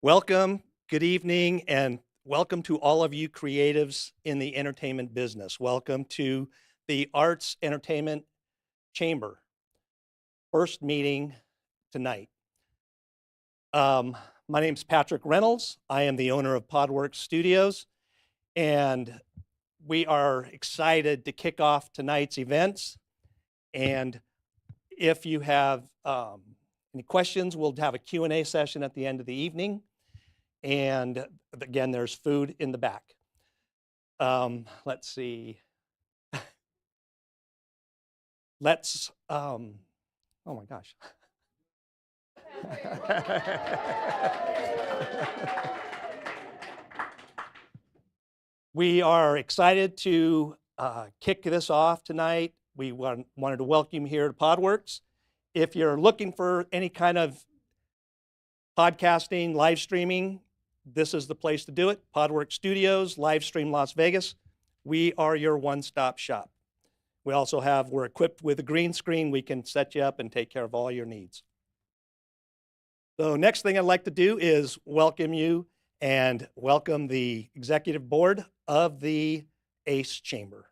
Welcome, good evening, and welcome to all of you creatives in the entertainment business. Welcome to the Arts Entertainment Chamber, first meeting tonight. My name is Patrick Reynolds. I am the owner of Podworks Studios, and we are excited to kick off tonight's events. And if you have any questions, we'll have a Q&A session at the end of the evening. And again, there's food in the back. Let's see. Oh my gosh. We are excited to kick this off tonight. We wanted to welcome you here to Podworks. If you're looking for any kind of podcasting, live streaming, this is the place to do it. Podworks Studios, Livestream Las Vegas. We are your one-stop shop. We're equipped with a green screen. We can set you up and take care of all your needs. So next thing I'd like to do is welcome you and welcome the executive board of the ACE Chamber.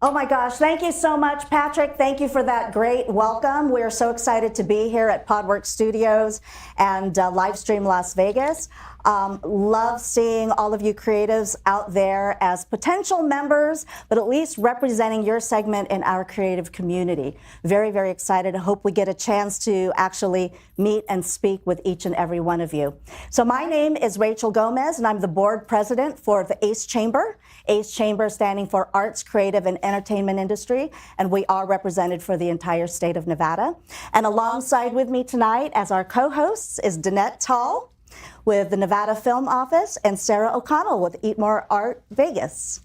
Oh my gosh, thank you so much, Patrick. Thank you for that great welcome. We are so excited to be here at Podworks Studios and Livestream Las Vegas. Love seeing all of you creatives out there as potential members, but at least representing your segment in our creative community. Very, very excited. I hope we get a chance to actually meet and speak with each and every one of you. So my name is Rachel Gomez, and I'm the board president for the ACE Chamber. ACE Chamber standing for Arts, Creative, and Entertainment Industry, and we are represented for the entire state of Nevada. And alongside with me tonight as our co-hosts is Danette Tall with the Nevada Film Office and Sarah O'Connell with Eat More Art Vegas.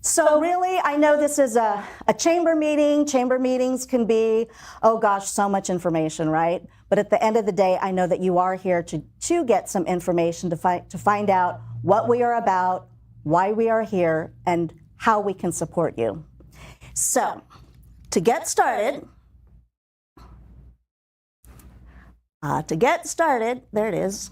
So really, I know this is a chamber meeting. Chamber meetings can be, oh gosh, so much information, right? But at the end of the day, I know that you are here to get some information, to find out what we are about, why we are here, and how we can support you. So, to get started, there it is.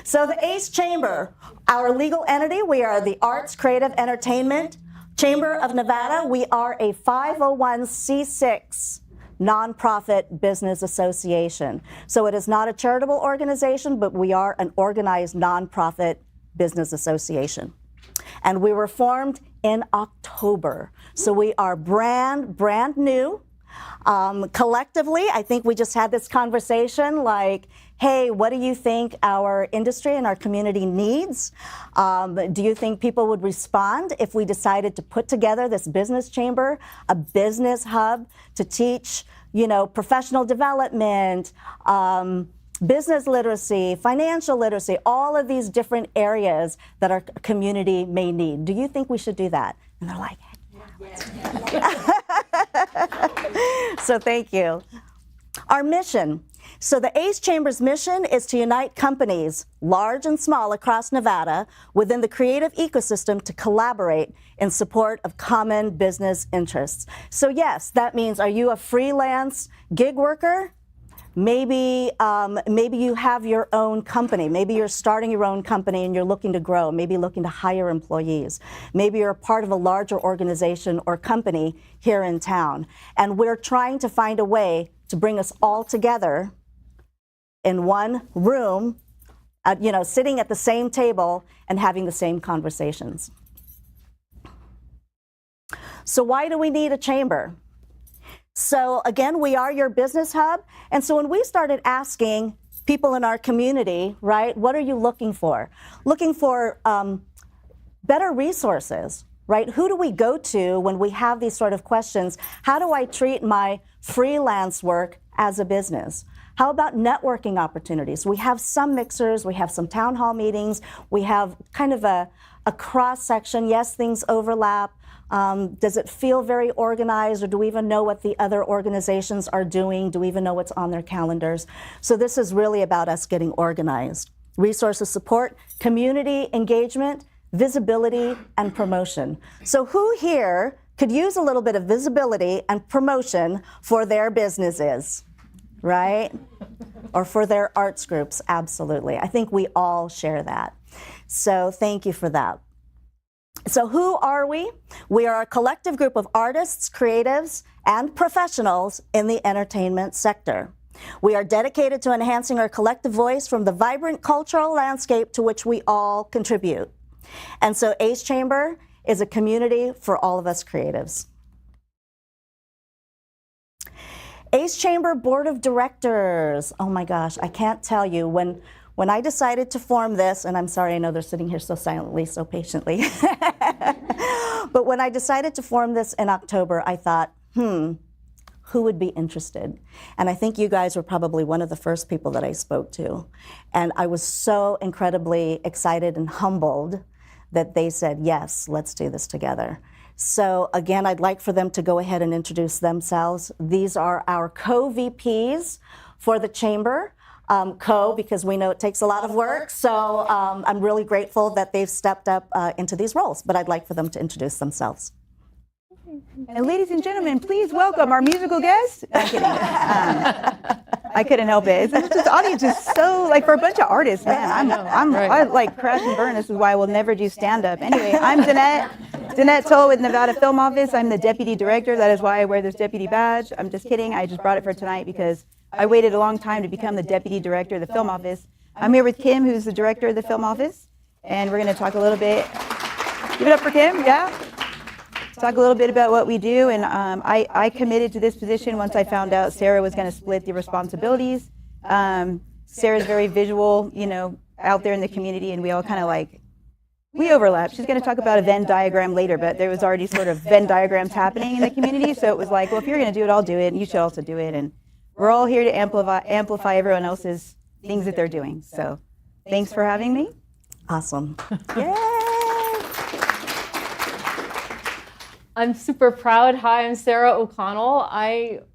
So the ACE Chamber, our legal entity, we are the Arts, Creative, Entertainment Chamber of Nevada. We are a 501c6 nonprofit business association. So it is not a charitable organization, but we are an organized nonprofit business association. And we were formed in October. So we are brand new. Collectively, I think we just had this conversation like, hey, what do you think our industry and our community needs? Do you think people would respond if we decided to put together this business chamber, a business hub to teach, professional development, business literacy, financial literacy, all of these different areas that our community may need? Do you think we should do that? And they're like, so thank you. Our mission. So the ACE Chamber's mission is to unite companies, large and small, across Nevada within the creative ecosystem to collaborate in support of common business interests. So yes, that means, are you a freelance gig worker? Maybe you have your own company. Maybe you're starting your own company and you're looking to grow, maybe looking to hire employees. Maybe you're a part of a larger organization or company here in town. And we're trying to find a way to bring us all together in one room, sitting at the same table and having the same conversations. So why do we need a chamber? So again, we are your business hub. And so when we started asking people in our community, right, what are you looking for? Looking for better resources, right? Who do we go to when we have these sort of questions? How do I treat my freelance work as a business? How about networking opportunities? We have some mixers, we have some town hall meetings, we have kind of a cross section. Yes, things overlap. Does it feel very organized, or do we even know what the other organizations are doing? Do we even know what's on their calendars? So this is really about us getting organized. Resources support, community engagement, visibility, and promotion. So who here could use a little bit of visibility and promotion for their businesses, right? Or for their arts groups? Absolutely. I think we all share that. So thank you for that. So who are we? We are a collective group of artists, creatives, and professionals in the entertainment sector. We are dedicated to enhancing our collective voice from the vibrant cultural landscape to which we all contribute. And so ACE Chamber is a community for all of us creatives. ACE Chamber Board of Directors. Oh my gosh, I can't tell you. When I decided to form this, and I'm sorry, I know they're sitting here so silently, so patiently. But when I decided to form this in October, I thought, who would be interested? And I think you guys were probably one of the first people that I spoke to. And I was so incredibly excited and humbled that they said, yes, let's do this together. So again, I'd like for them to go ahead and introduce themselves. These are our co-VPs for the Chamber. Because we know it takes a lot of work. So I'm really grateful that they've stepped up into these roles, but I'd like for them to introduce themselves. And ladies and gentlemen, please welcome our musical guest. I'm kidding. I couldn't help it. It's just, the audience is so, like, for a bunch of artists, man, I like crash and burn. This is why I will never do stand-up. Anyway, I'm Danette Toll with Nevada Film Office. I'm the deputy director. That is why I wear this deputy badge. I'm just kidding. I just brought it for tonight because I waited a long time to become the deputy director of the film office. I'm here with Kim, who's the director of the film office, and we're going to talk a little bit. Give it up for Kim, yeah? Talk a little bit about what we do, and I committed to this position once I found out Sarah was going to split the responsibilities. Sarah's very visual, you know, out there in the community, and we all kind of like, we overlap. She's going to talk about a Venn diagram later, but there was already sort of Venn diagrams happening in the community, so it was like, well, if you're going to do it, I'll do it, and you should also do it, and we're all here to amplify everyone else's things that they're doing. So thanks for having me. Awesome. Yay! I'm super proud. Hi, I'm Sarah O'Connell.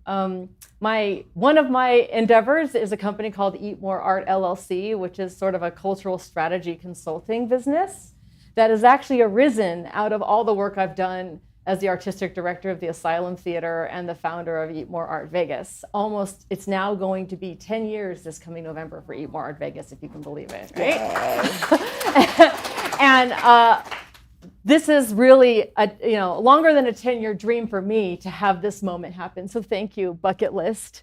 One of my endeavors is a company called Eat More Art LLC, which is sort of a cultural strategy consulting business that has actually arisen out of all the work I've done as the artistic director of the Asylum Theater and the founder of Eat More Art Vegas. It's now going to be 10 years this coming November for Eat More Art Vegas, if you can believe it, right? And this is really longer than a 10-year dream for me to have this moment happen. So thank you, bucket list,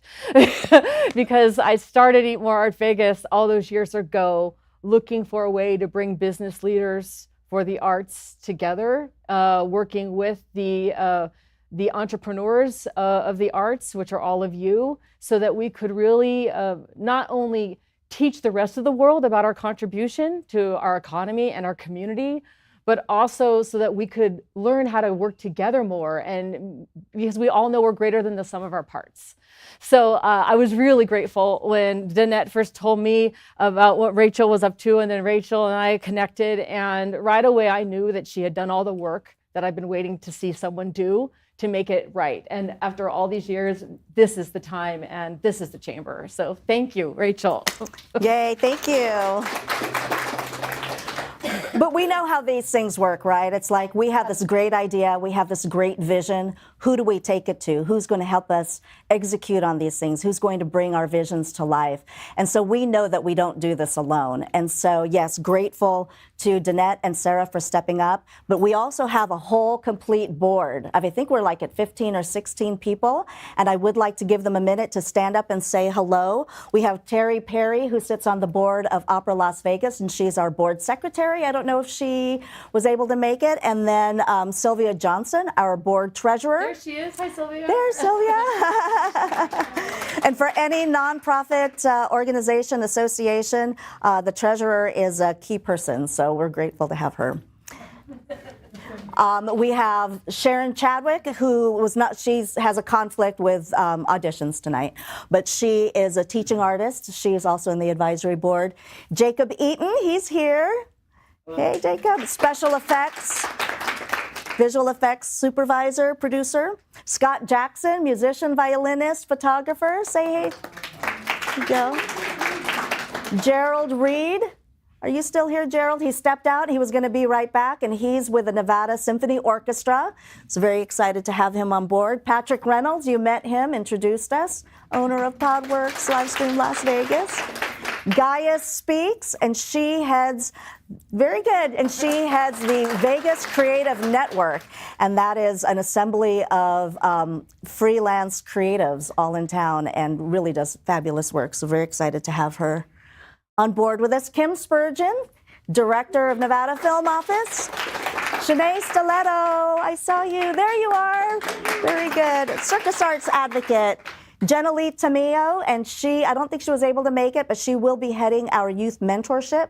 because I started Eat More Art Vegas all those years ago, looking for a way to bring business leaders for the arts together, working with the entrepreneurs of the arts, which are all of you, so that we could really not only teach the rest of the world about our contribution to our economy and our community, but also so that we could learn how to work together more, and because we all know we're greater than the sum of our parts. So I was really grateful when Danette first told me about what Rachel was up to, and then Rachel and I connected, and right away I knew that she had done all the work that I've been waiting to see someone do to make it right. And after all these years, this is the time and this is the chamber. So thank you, Rachel. Yay, thank you. But we know how these things work, right? It's like we have this great idea, we have this great vision. Who do we take it to? Who's going to help us execute on these things? Who's going to bring our visions to life? And so we know that we don't do this alone. And so, yes, grateful to Danette and Sarah for stepping up. But we also have a whole complete board. I think we're like at 15 or 16 people. And I would like to give them a minute to stand up and say hello. We have Terry Perry, who sits on the board of Opera Las Vegas, and she's our board secretary. I don't know if she was able to make it. And then Sylvia Johnson, our board treasurer. There she is. Hi, Sylvia. There's Sylvia. And for any nonprofit organization, association, the treasurer is a key person. So we're grateful to have her. We have Sharon Chadwick, who was not, has a conflict with auditions tonight, but she is a teaching artist. She is also in the advisory board. Jacob Eaton, he's here. Hey, Jacob. Special effects, visual effects supervisor, producer. Scott Jackson, musician, violinist, photographer. Say hey. There you go. Gerald Reed. Are you still here, Gerald? He stepped out. He was going to be right back, and he's with the Nevada Symphony Orchestra. So very excited to have him on board. Patrick Reynolds, you met him, introduced us, owner of Podworks Livestream Las Vegas. Gaia Speaks, and she heads, very good, and she heads the Vegas Creative Network, and that is an assembly of freelance creatives all in town and really does fabulous work. So very excited to have her on board with us. Kim Spurgeon, director of Nevada Film Office. Shanae Stiletto, I saw you. There you are. Very good. Circus Arts advocate. Jenalee Tamio, and she, I don't think she was able to make it, but she will be heading our youth mentorship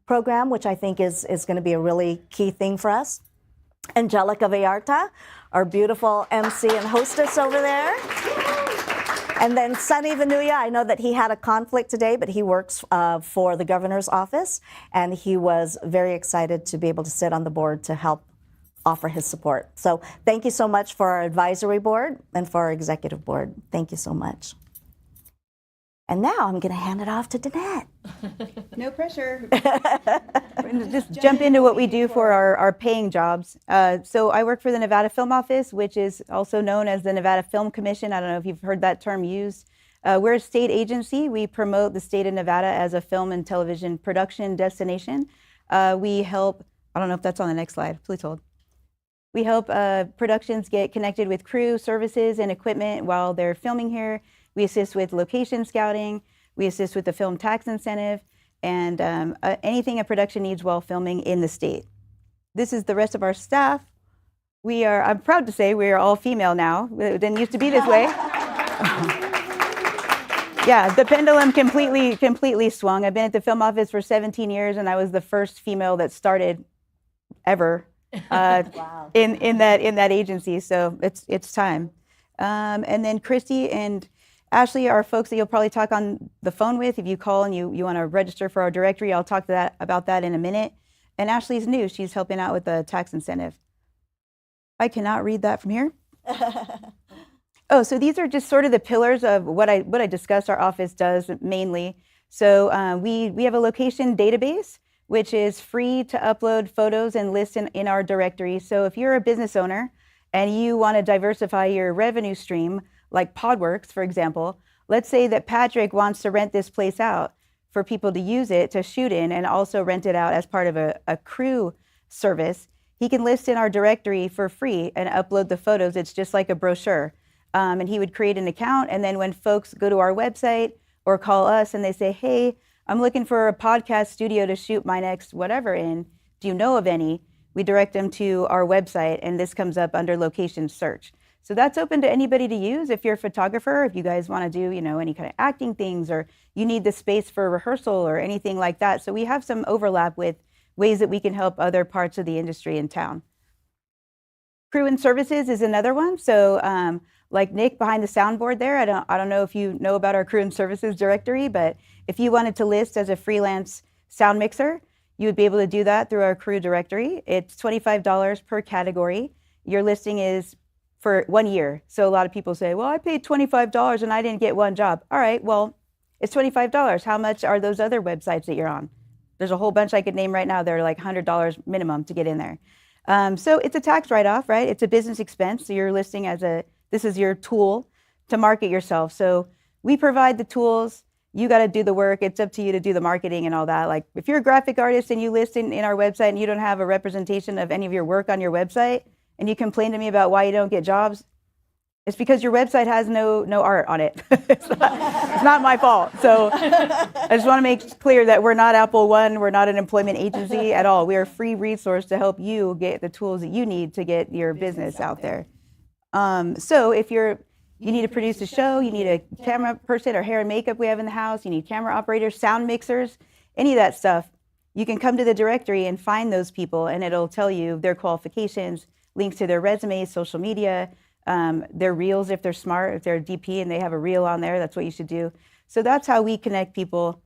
program, which I think is going to be a really key thing for us. Angelica Vallarta, our beautiful MC and hostess over there. And then Sunny Vanuya, I know that he had a conflict today, but he works for the governor's office, and he was very excited to be able to sit on the board to help offer his support. So thank you so much for our advisory board and for our executive board. Thank you so much. And now I'm going to hand it off to Danette. No pressure. We're going to just jump into what we do for our paying jobs. So I work for the Nevada Film Office, which is also known as the Nevada Film Commission. I don't know if you've heard that term used. We're a state agency. We promote the state of Nevada as a film and television production destination. We help, I don't know if that's on the next slide, please hold. We help productions get connected with crew, services, and equipment while they're filming here. We assist with location scouting. We assist with the film tax incentive and anything a production needs while filming in the state. This is the rest of our staff. We are, I'm proud to say, we are all female now. It didn't used to be this way. Yeah, the pendulum completely swung. I've been at the film office for 17 years, and I was the first female that started ever wow. in that agency. So it's time. And then Christy and Ashley are folks that you'll probably talk on the phone with if you call and you want to register for our directory. I'll talk about that in a minute. And Ashley's new. She's helping out with the tax incentive. I cannot read that from here. Oh, so these are just sort of the pillars of what I discussed our office does mainly. So we have a location database, which is free to upload photos and list in our directory. So if you're a business owner and you want to diversify your revenue stream, like Podworks, for example, let's say that Patrick wants to rent this place out for people to use it, to shoot in, and also rent it out as part of a crew service. He can list in our directory for free and upload the photos. It's just like a brochure. And he would create an account, and then when folks go to our website or call us and they say, hey, I'm looking for a podcast studio to shoot my next whatever in, do you know of any? We direct them to our website, and this comes up under location search. So that's open to anybody to use. If you're a photographer, if you guys want to do, any kind of acting things, or you need the space for rehearsal or anything like that. So we have some overlap with ways that we can help other parts of the industry in town. Crew and services is another one. So like Nick behind the soundboard there, I don't know if you know about our crew and services directory, but if you wanted to list as a freelance sound mixer, you would be able to do that through our crew directory. It's $25 per category. Your listing is for 1 year. So a lot of people say, well, I paid $25 and I didn't get one job. All right, well, it's $25. How much are those other websites that you're on? There's a whole bunch I could name right now. They're like $100 minimum to get in there. So it's a tax write-off, right? It's a business expense. So you're listing as this is your tool to market yourself. So we provide the tools. You got to do the work. It's up to you to do the marketing and all that. Like if you're a graphic artist and you list in our website and you don't have a representation of any of your work on your website, and you complain to me about why you don't get jobs, it's because your website has no art on it. It's not my fault. So I just want to make clear that we're not Apple One. We're not an employment agency at all. We are a free resource to help you get the tools that you need to get your business out there. So if you need to produce a show, you need a camera person or hair and makeup we have in the house, you need camera operators, sound mixers, any of that stuff, you can come to the directory and find those people, and it'll tell you their qualifications, links to their resumes, social media, their reels if they're smart, if they're a DP and they have a reel on there, that's what you should do. So that's how we connect people,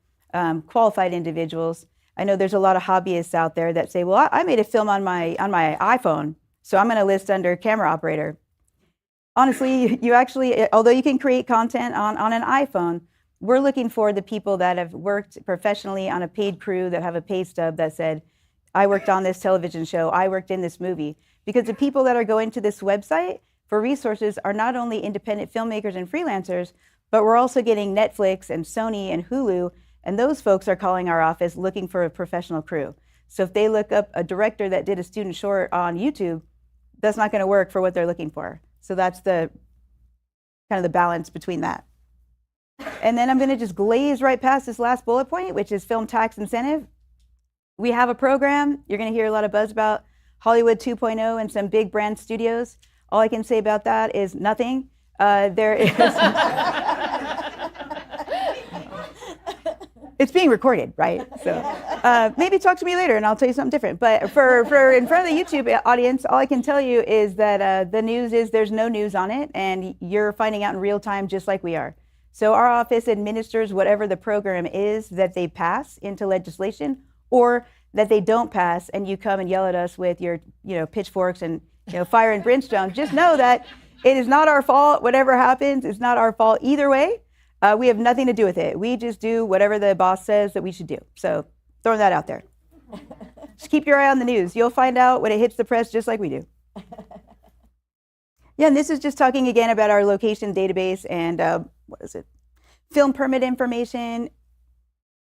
qualified individuals. I know there's a lot of hobbyists out there that say, well, I made a film on my iPhone, so I'm going to list under camera operator. Honestly, you actually, although you can create content on an iPhone, we're looking for the people that have worked professionally on a paid crew, that have a pay stub that said, I worked on this television show, I worked in this movie. Because the people that are going to this website for resources are not only independent filmmakers and freelancers, but we're also getting Netflix and Sony and Hulu, and those folks are calling our office looking for a professional crew. So if they look up a director that did a student short on YouTube, that's not going to work for what they're looking for. So that's the kind of the balance between that. And then I'm going to just glaze right past this last bullet point, which is film tax incentive. We have a program you're going to hear a lot of buzz about, Hollywood 2.0 and some big brand studios. All I can say about that is nothing. There is. It's being recorded, right? So maybe talk to me later and I'll tell you something different. But for in front of the YouTube audience, all I can tell you is that the news is there's no news on it, and you're finding out in real time just like we are. So our office administers whatever the program is that they pass into legislation, or that they don't pass, and you come and yell at us with your pitchforks and fire and brimstone. Just know that it is not our fault. Whatever happens, it's not our fault either way. We have nothing to do with it. We just do whatever the boss says that we should do. So throwing that out there. Just keep your eye on the news. You'll find out when it hits the press just like we do. Yeah, and this is just talking again about our location database and film permit information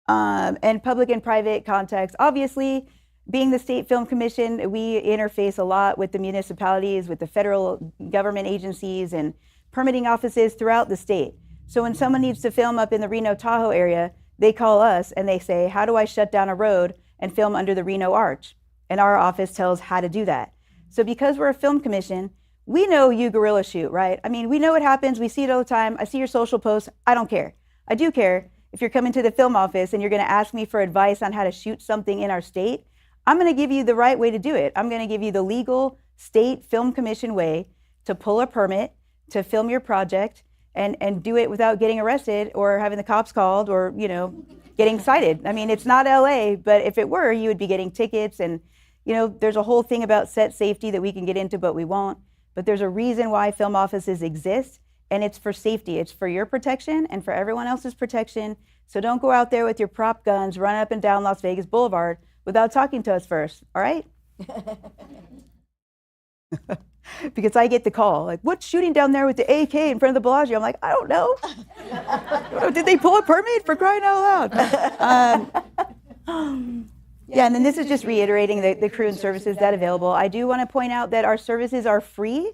and public and private contacts. Obviously, being the State Film Commission, we interface a lot with the municipalities, with the federal government agencies and permitting offices throughout the state. So when someone needs to film up in the Reno Tahoe area, they call us and they say, how do I shut down a road and film under the Reno Arch? And our office tells how to do that. So because we're a film commission, we know you guerrilla shoot, right? I mean, we know what happens. We see it all the time. I see your social posts. I don't care. I do care if you're coming to the film office and you're going to ask me for advice on how to shoot something in our state. I'm going to give you the right way to do it. I'm going to give you the legal state film commission way to pull a permit, to film your project, and do it without getting arrested or having the cops called or, getting cited. I mean, it's not LA, but if it were, you would be getting tickets. And, there's a whole thing about set safety that we can get into, but we won't. But there's a reason why film offices exist, and it's for safety. It's for your protection and for everyone else's protection. So don't go out there with your prop guns, run up and down Las Vegas Boulevard without talking to us first, all right? Because I get the call, like, what's shooting down there with the AK in front of the Bellagio? I'm like, I don't know. Did they pull a permit, for crying out loud? Yeah, and then this is just reiterating the crew and services that are available. I do want to point out that our services are free.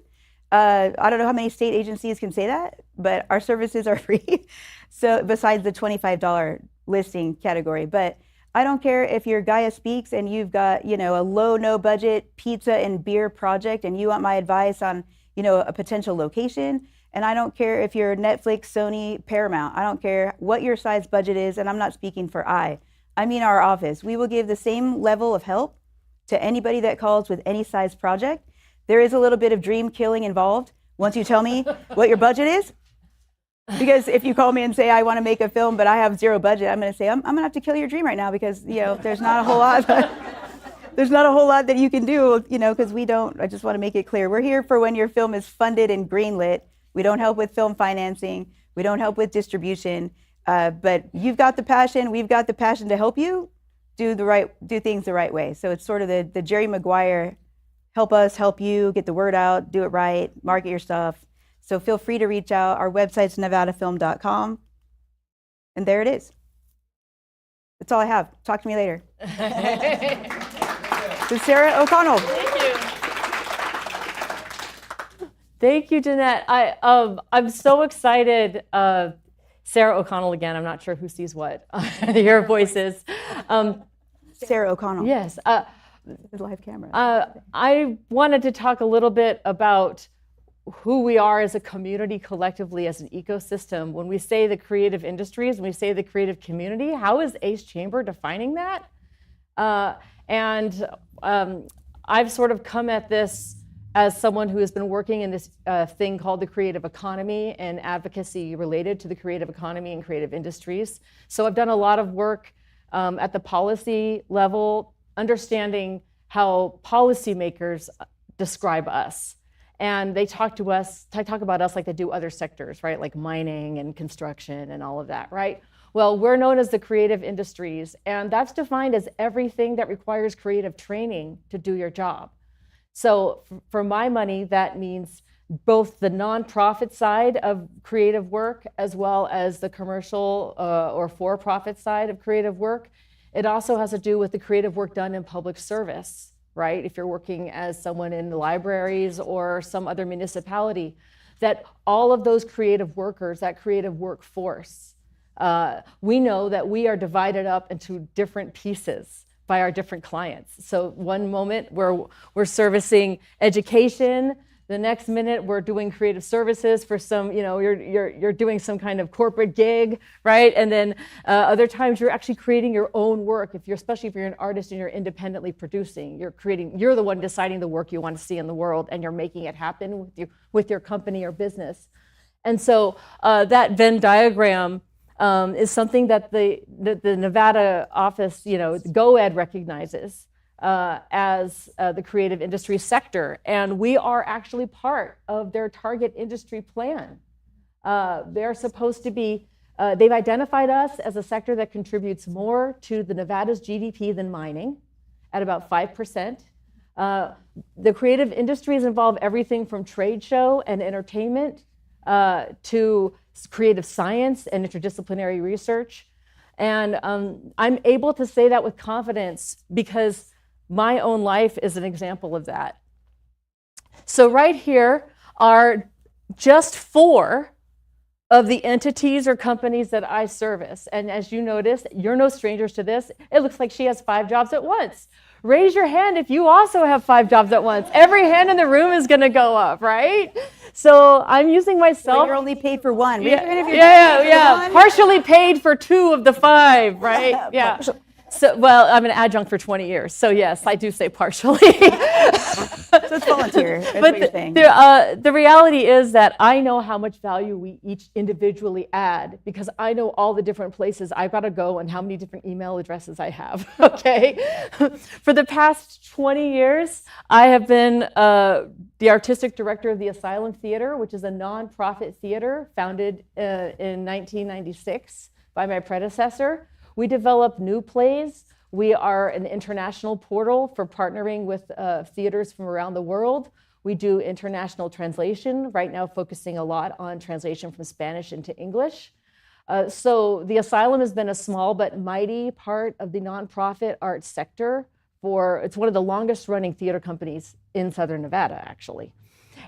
I don't know how many state agencies can say that, but our services are free. So besides the $25 listing category, but I don't care if you're Gaia Speaks and you've got, a low, no budget pizza and beer project and you want my advice on, a potential location. And I don't care if you're Netflix, Sony, Paramount. I don't care what your size budget is. And I'm not speaking for I mean our office. We will give the same level of help to anybody that calls with any size project. There is a little bit of dream killing involved once you tell me what your budget is. Because if you call me and say, I want to make a film, but I have zero budget, I'm going to say, I'm going to have to kill your dream right now because, there's not a whole lot. There's not a whole lot that you can do, because I just want to make it clear. We're here for when your film is funded and greenlit. We don't help with film financing. We don't help with distribution. But you've got the passion. We've got the passion to help you do things the right way. So it's sort of the Jerry Maguire, help us, help you, get the word out, do it right, market your stuff. So feel free to reach out. Our website's nevadafilm.com. And there it is. That's all I have. Talk to me later. This is Sarah O'Connell. Thank you, Jeanette. I'm so excited. Sarah O'Connell again. I'm not sure who sees what. Your voices. Sarah O'Connell. Yes. Live camera. I wanted to talk a little bit about who we are as a community collectively, as an ecosystem. When we say the creative industries, when we say the creative community, how is ACE Chamber defining that? And I've sort of come at this as someone who has been working in this thing called the creative economy and advocacy related to the creative economy and creative industries. So I've done a lot of work at the policy level, understanding how policymakers describe us. And they talk about us like they do other sectors, right? Like mining and construction and all of that, right? Well, we're known as the creative industries, and that's defined as everything that requires creative training to do your job. So for my money, that means both the nonprofit side of creative work as well as the commercial or for-profit side of creative work. It also has to do with the creative work done in public service, right? If you're working as someone in the libraries or some other municipality, that all of those creative workers, that creative workforce, we know that we are divided up into different pieces by our different clients. So one moment we're servicing education, the next minute we're doing creative services for some, you're doing some kind of corporate gig, right? And then other times you're actually creating your own work. Especially if you're an artist and you're independently producing, you're the one deciding the work you want to see in the world, and you're making it happen with your company or business. And so that Venn diagram is something that the Nevada office, GOED recognizes as the creative industry sector. And we are actually part of their target industry plan. They're supposed to be, they've identified us as a sector that contributes more to the Nevada's GDP than mining at about 5%. The creative industries involve everything from trade show and entertainment to creative science and interdisciplinary research. And I'm able to say that with confidence because my own life is an example of that. So right here are just 4 of the entities or companies that I service. And as you notice, you're no strangers to this. It looks like she has 5 jobs at once. Raise your hand if you also have 5 jobs at once. Every hand in the room is going to go up, right? So I'm using myself. So you're only paid for one. Yeah. Partially paid for 2 of the 5, right? Yeah. So, well, I'm an adjunct for 20 years, so yes, I do say partially. So it's volunteer, that's what you're saying. The reality is that I know how much value we each individually add because I know all the different places I've got to go and how many different email addresses I have, okay? For the past 20 years, I have been the artistic director of the Asylum Theater, which is a nonprofit theater founded in 1996 by my predecessor. We develop new plays. We are an international portal for partnering with theaters from around the world. We do international translation, right now focusing a lot on translation from Spanish into English. So the Asylum has been a small but mighty part of the nonprofit arts sector. It's one of the longest running theater companies in Southern Nevada, actually.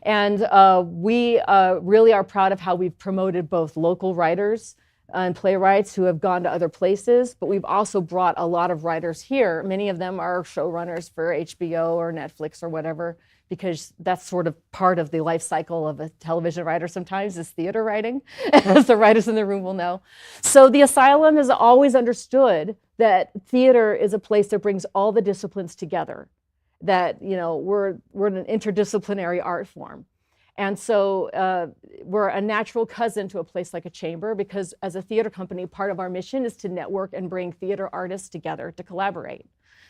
And we really are proud of how we've promoted both local writers and playwrights who have gone to other places, but we've also brought a lot of writers here. Many of them are showrunners for HBO or Netflix or whatever, because that's sort of part of the life cycle of a television writer sometimes is theater writing, as the writers in the room will know. So the Asylum has always understood that theater is a place that brings all the disciplines together, that we're an interdisciplinary art form. And so we're a natural cousin to a place like a chamber because as a theater company, part of our mission is to network and bring theater artists together to collaborate.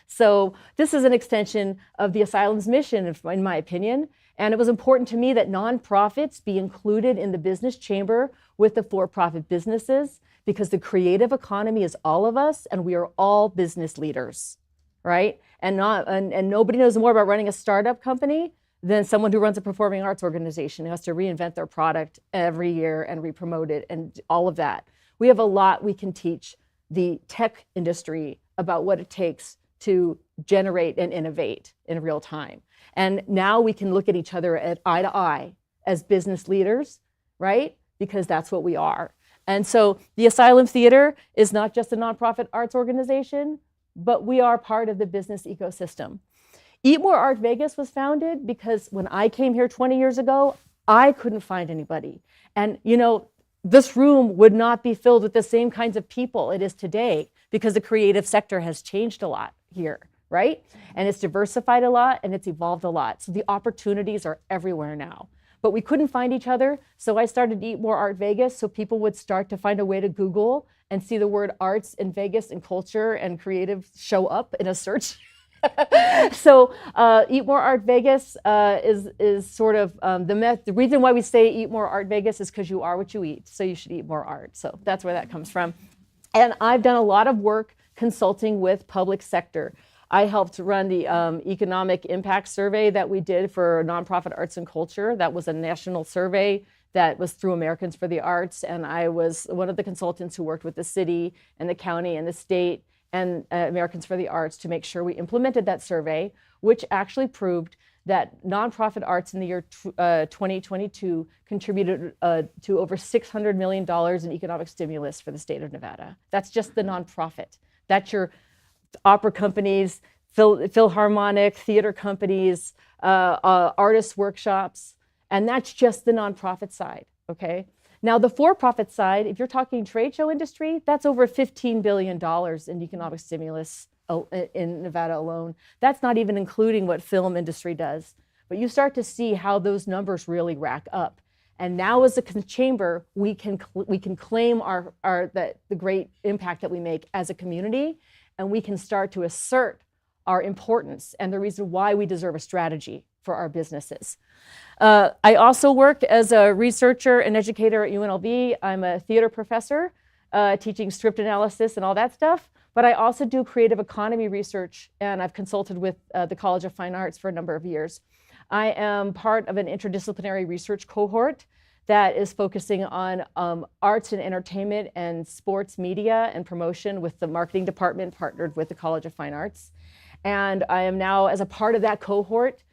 So this is an extension of the Asylum's mission, in my opinion. And it was important to me that nonprofits be included in the business chamber with the for-profit businesses because the creative economy is all of us and we are all business leaders, right? And nobody knows more about running a startup company than someone who runs a performing arts organization who has to reinvent their product every year and re-promote it and all of that. We have a lot we can teach the tech industry about what it takes to generate and innovate in real time. And now we can look at each other at eye to eye as business leaders, right? Because that's what we are. And so the Asylum Theater is not just a nonprofit arts organization, but we are part of the business ecosystem. Eat More Art Vegas was founded because when I came here 20 years ago, I couldn't find anybody. And this room would not be filled with the same kinds of people it is today because the creative sector has changed a lot here, right? And it's diversified a lot and it's evolved a lot. So the opportunities are everywhere now. But we couldn't find each other, so I started Eat More Art Vegas so people would start to find a way to Google and see the word arts in Vegas and culture and creative show up in a search. So Eat More Art Vegas is sort of the reason why we say Eat More Art Vegas is because you are what you eat, so you should eat more art. So that's where that comes from. And I've done a lot of work consulting with public sector. I helped run the economic impact survey that we did for nonprofit arts and culture. That was a national survey that was through Americans for the Arts. And I was one of the consultants who worked with the city and the county and the state and Americans for the Arts to make sure we implemented that survey, which actually proved that nonprofit arts in the year 2022 contributed to over $600 million in economic stimulus for the state of Nevada. That's just the nonprofit. That's your opera companies, philharmonic, theater companies, artist workshops, and that's just the nonprofit side, okay? Now the for-profit side, if you're talking trade show industry, that's over $15 billion in economic stimulus in Nevada alone. That's not even including what film industry does. But you start to see how those numbers really rack up. And now as a chamber, we can claim the great impact that we make as a community, and we can start to assert our importance and the reason why we deserve a strategy for our businesses. I also worked as a researcher and educator at UNLV. I'm a theater professor, teaching script analysis and all that stuff, but I also do creative economy research, and I've consulted with the College of Fine Arts for a number of years. I am part of an interdisciplinary research cohort that is focusing on arts and entertainment and sports media and promotion with the marketing department partnered with the College of Fine Arts. And I am now, as a part of that cohort,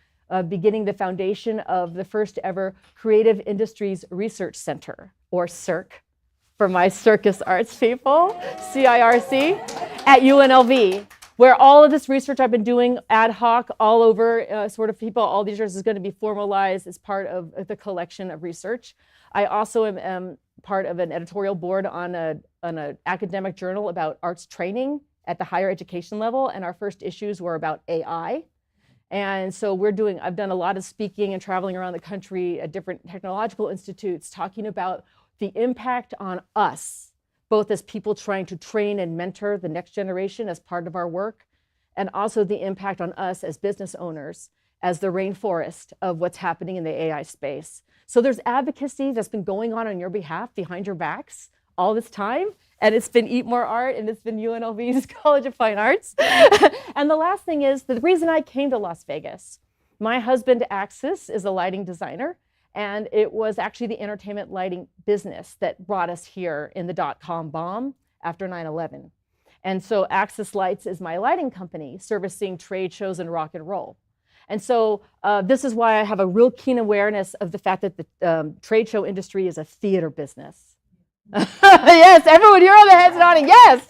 beginning the foundation of the first ever Creative Industries Research Center, or CIRC, for my circus arts people, CIRC, at UNLV, where all of this research I've been doing ad hoc all over sort of people all these years is going to be formalized as part of the collection of research. I also am part of an editorial board on an academic journal about arts training at the higher education level, and our first issues were about AI. And so I've done a lot of speaking and traveling around the country at different technological institutes talking about the impact on us, both as people trying to train and mentor the next generation as part of our work, and also the impact on us as business owners, as the rainforest of what's happening in the AI space. So there's advocacy that's been going on your behalf behind your backs all this time, and it's been Eat More Art, and it's been UNLV's College of Fine Arts. And the last thing is, the reason I came to Las Vegas, my husband Axis is a lighting designer, and it was actually the entertainment lighting business that brought us here in the dot-com bomb after 9/11. And so Axis Lights is my lighting company servicing trade shows and rock and roll. And so this is why I have a real keen awareness of the fact that the trade show industry is a theater business. Yes, everyone here on the heads nodding, yes!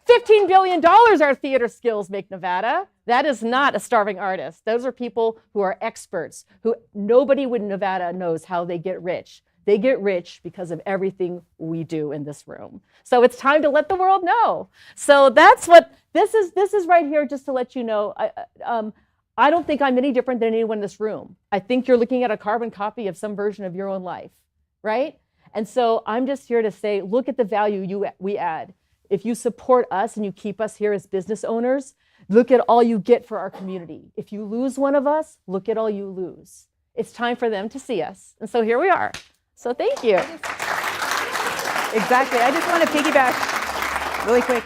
$15 billion our theater skills make Nevada. That is not a starving artist. Those are people who are experts, who nobody in Nevada knows how they get rich. They get rich because of everything we do in this room. So it's time to let the world know. So that's what this is right here, just to let you know. I don't think I'm any different than anyone in this room. I think you're looking at a carbon copy of some version of your own life, right? And so I'm just here to say, look at the value we add. If you support us and you keep us here as business owners, look at all you get for our community. If you lose one of us, look at all you lose. It's time for them to see us. And so here we are. So thank you. Exactly. I just want to piggyback really quick.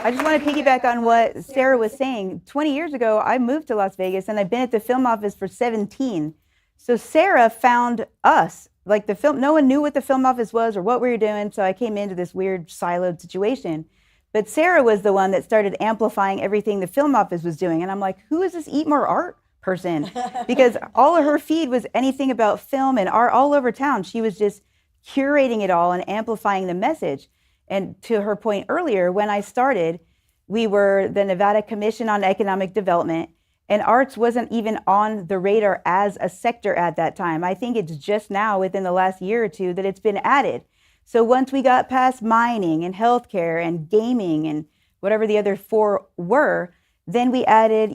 I just want to piggyback on what Sarah was saying. 20 years ago, I moved to Las Vegas, and I've been at the film office for 17. So Sarah found us. Like the film, no one knew what the film office was or what we were doing, so I came into this weird siloed situation. But Sarah was the one that started amplifying everything the film office was doing. And I'm like, who is this Eat More Art person? Because all of her feed was anything about film and art all over town. She was just curating it all and amplifying the message. And to her point earlier, when I started, we were the Nevada Commission on Economic Development, and arts wasn't even on the radar as a sector at that time. I think it's just now within the last year or two that it's been added. So once we got past mining and healthcare and gaming and whatever the other four were, Then we added,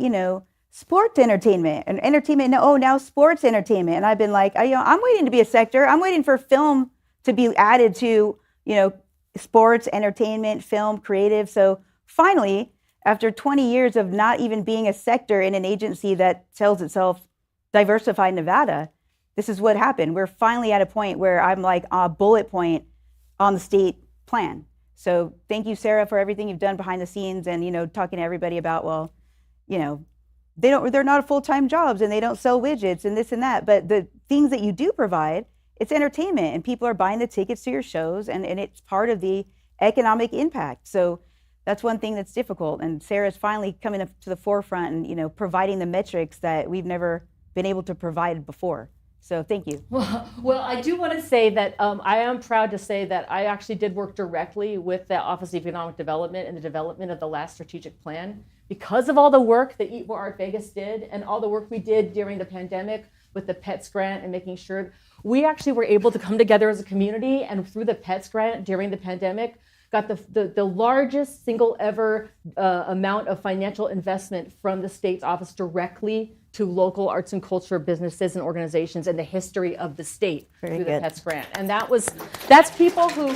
sports entertainment and entertainment. Now sports entertainment. And I've been like, I'm waiting to be a sector. I'm waiting for film to be added to, sports, entertainment, film, creative. So finally, after 20 years of not even being a sector in an agency that tells itself Diversified Nevada, this is what happened. We're finally at a point where I'm like a bullet point on the state plan. So thank you, Sarah, for everything you've done behind the scenes and, talking to everybody about, they're not full-time jobs and they don't sell widgets and this and that. But the things that you do provide, it's entertainment and people are buying the tickets to your shows and it's part of the economic impact. So that's one thing that's difficult. And Sarah's finally coming up to the forefront and, providing the metrics that we've never been able to provide before. So thank you. Well, I do want to say that I am proud to say that I actually did work directly with the Office of Economic Development in the development of the last strategic plan. Because of all the work that Eat More Art Vegas did and all the work we did during the pandemic with the PETS grant and making sure we actually were able to come together as a community, and through the PETS grant during the pandemic, got the largest single ever amount of financial investment from the state's office directly to local arts and culture businesses and organizations in the history of the state through the PETS grant. And that's people who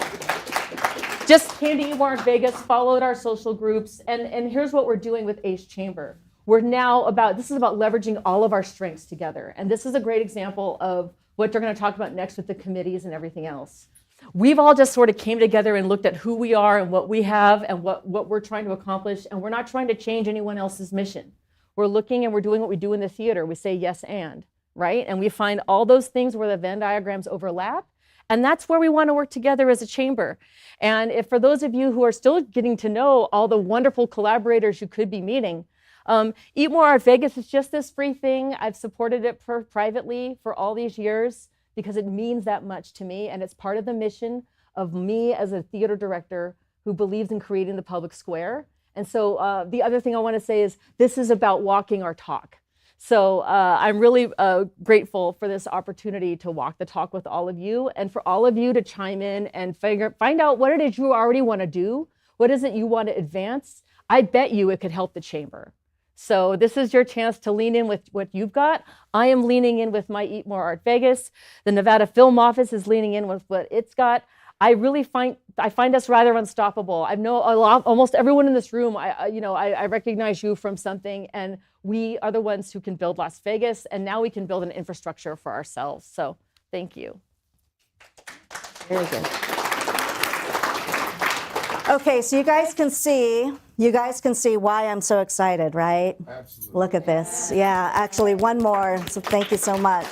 just came to Eat More Art Vegas, followed our social groups, and here's what we're doing with ACE Chamber. This is about leveraging all of our strengths together. And this is a great example of what they're going to talk about next with the committees and everything else. We've all just sort of came together and looked at who we are and what we have and what we're trying to accomplish. And we're not trying to change anyone else's mission. We're looking and we're doing what we do in the theater. We say yes and, right? And we find all those things where the Venn diagrams overlap. And that's where we want to work together as a chamber. And if for those of you who are still getting to know all the wonderful collaborators you could be meeting, Eat More Art Vegas is just this free thing. I've supported it privately for all these years because it means that much to me. And it's part of the mission of me as a theater director who believes in creating the public square. And so the other thing I want to say is this is about walking our talk. So I'm really grateful for this opportunity to walk the talk with all of you and for all of you to chime in and find out what it is you already want to do. What is it you want to advance? I bet you it could help the chamber. So this is your chance to lean in with what you've got. I am leaning in with my Eat More Art Vegas. The Nevada Film Office is leaning in with what it's got. I find us rather unstoppable. I know almost everyone in this room. I recognize you from something, and we are the ones who can build Las Vegas, and now we can build an infrastructure for ourselves. So thank you. Very good. Okay, so you guys can see why I'm so excited, right? Absolutely. Look at this. Yeah, actually one more. So thank you so much.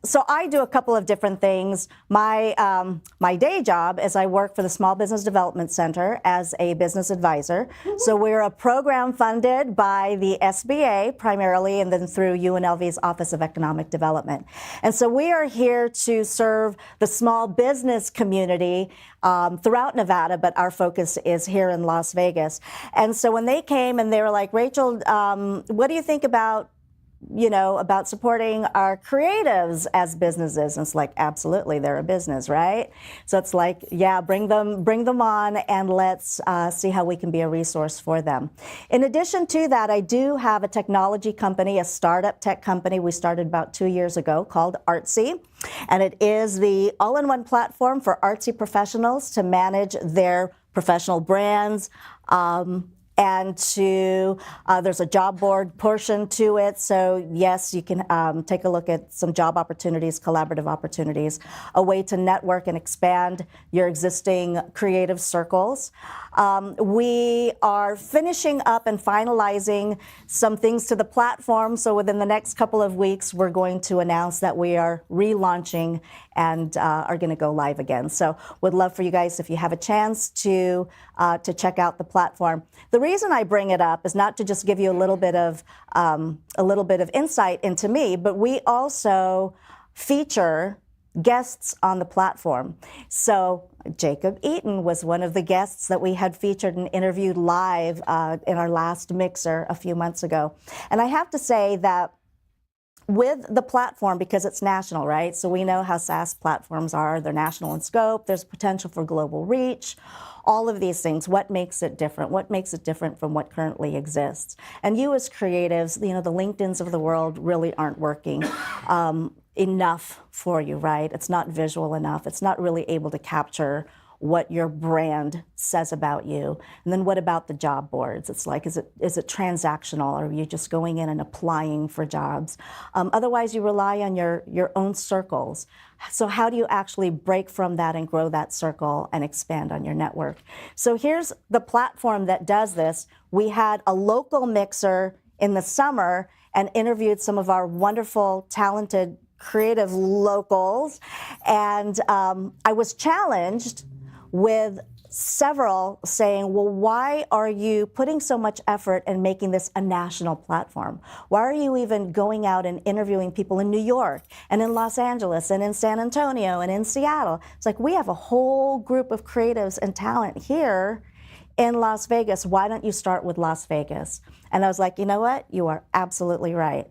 So I do a couple of different things. My day job is I work for the Small Business Development Center as a business advisor. So we're a program funded by the SBA primarily, and then through UNLV's Office of Economic Development. And so we are here to serve the small business community throughout Nevada, but our focus is here in Las Vegas. And so when they came and they were like, Rachel, what do you think about supporting our creatives as businesses? And it's like, absolutely, they're a business, right? So it's like, yeah, bring them on and let's see how we can be a resource for them. In addition to that, I do have a technology company, a startup tech company we started about 2 years ago called Artsy. And it is the all-in-one platform for artsy professionals to manage their professional brands, and there's a job board portion to it. So yes, you can take a look at some job opportunities, collaborative opportunities, a way to network and expand your existing creative circles. We are finishing up and finalizing some things to the platform. So within the next couple of weeks, we're going to announce that we are relaunching and are going to go live again. So would love for you guys, if you have a chance, to check out the platform. The reason I bring it up is not to just give you a little bit of insight into me, but we also feature guests on the platform. So Jacob Eaton was one of the guests that we had featured and interviewed live in our last mixer a few months ago. And I have to say that with the platform, because it's national, right? So we know how SaaS platforms are. They're national in scope. There's potential for global reach. All of these things, what makes it different? What makes it different from what currently exists? And you as creatives, you know, the LinkedIns of the world really aren't working enough for you, right? It's not visual enough. It's not really able to capture what your brand says about you. And then what about the job boards? It's like, is it transactional, or are you just going in and applying for jobs? Otherwise, you rely on your own circles. So how do you actually break from that and grow that circle and expand on your network? So here's the platform that does this. We had a local mixer in the summer and interviewed some of our wonderful, talented, creative locals. And I was challenged with several saying, well, why are you putting so much effort in making this a national platform? Why are you even going out and interviewing people in New York and in Los Angeles and in San Antonio and in Seattle? It's like, we have a whole group of creatives and talent here in Las Vegas. Why don't you start with Las Vegas? And I was like, you know what? You are absolutely right.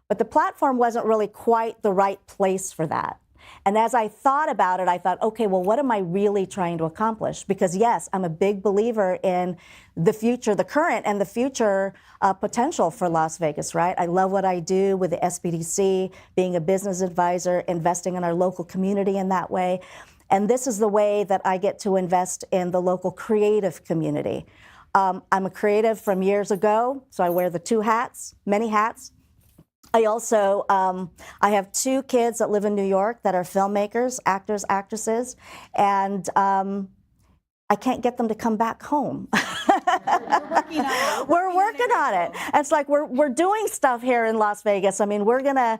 But the platform wasn't really quite the right place for that. And as I thought about it, I thought, okay, well, what am I really trying to accomplish? Because yes, I'm a big believer in the future, the current and the future potential for Las Vegas, right? I love what I do with the SBDC, being a business advisor, investing in our local community in that way. And this is the way that I get to invest in the local creative community. I'm a creative from years ago, so I wear the two hats, many hats. I also, I have 2 kids that live in New York that are filmmakers, actors, actresses, and I can't get them to come back home. We're working on it. It's like we're doing stuff here in Las Vegas. I mean, we're gonna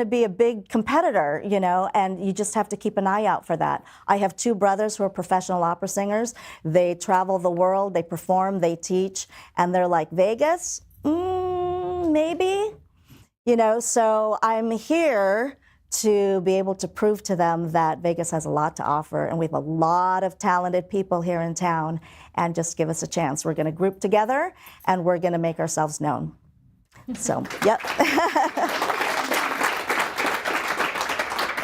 be a big competitor, you know, and you just have to keep an eye out for that. I have 2 brothers who are professional opera singers. They travel the world, they perform, they teach, and they're like, Vegas? Maybe? You know, so I'm here to be able to prove to them that Vegas has a lot to offer, and we have a lot of talented people here in town, and just give us a chance. We're going to group together, and we're going to make ourselves known. So, yep.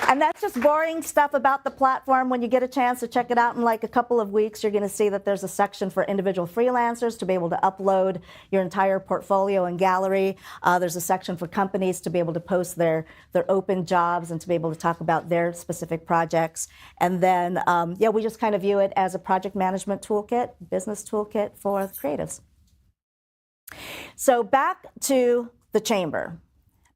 And that's just boring stuff about the platform. When you get a chance to check it out in like a couple of weeks, you're going to see that there's a section for individual freelancers to be able to upload your entire portfolio and gallery. There's a section for companies to be able to post their open jobs and to be able to talk about their specific projects. And then, yeah, we just kind of view it as a project management toolkit, business toolkit for creatives. So back to the chamber.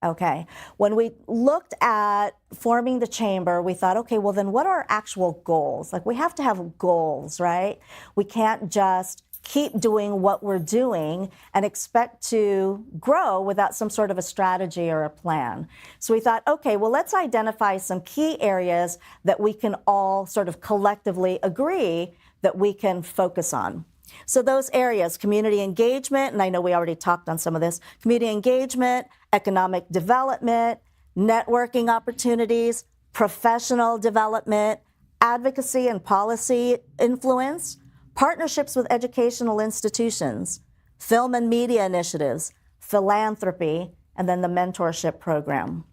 Okay, when we looked at forming the chamber, we thought, okay, well then what are our actual goals? Like, we have to have goals, right? We can't just keep doing what we're doing and expect to grow without some sort of a strategy or a plan. So we thought, okay, well, let's identify some key areas that we can all sort of collectively agree that we can focus on. So those areas, community engagement, and I know we already talked on some of this, community engagement, economic development, networking opportunities, professional development, advocacy and policy influence, partnerships with educational institutions, film and media initiatives, philanthropy, and then the mentorship program.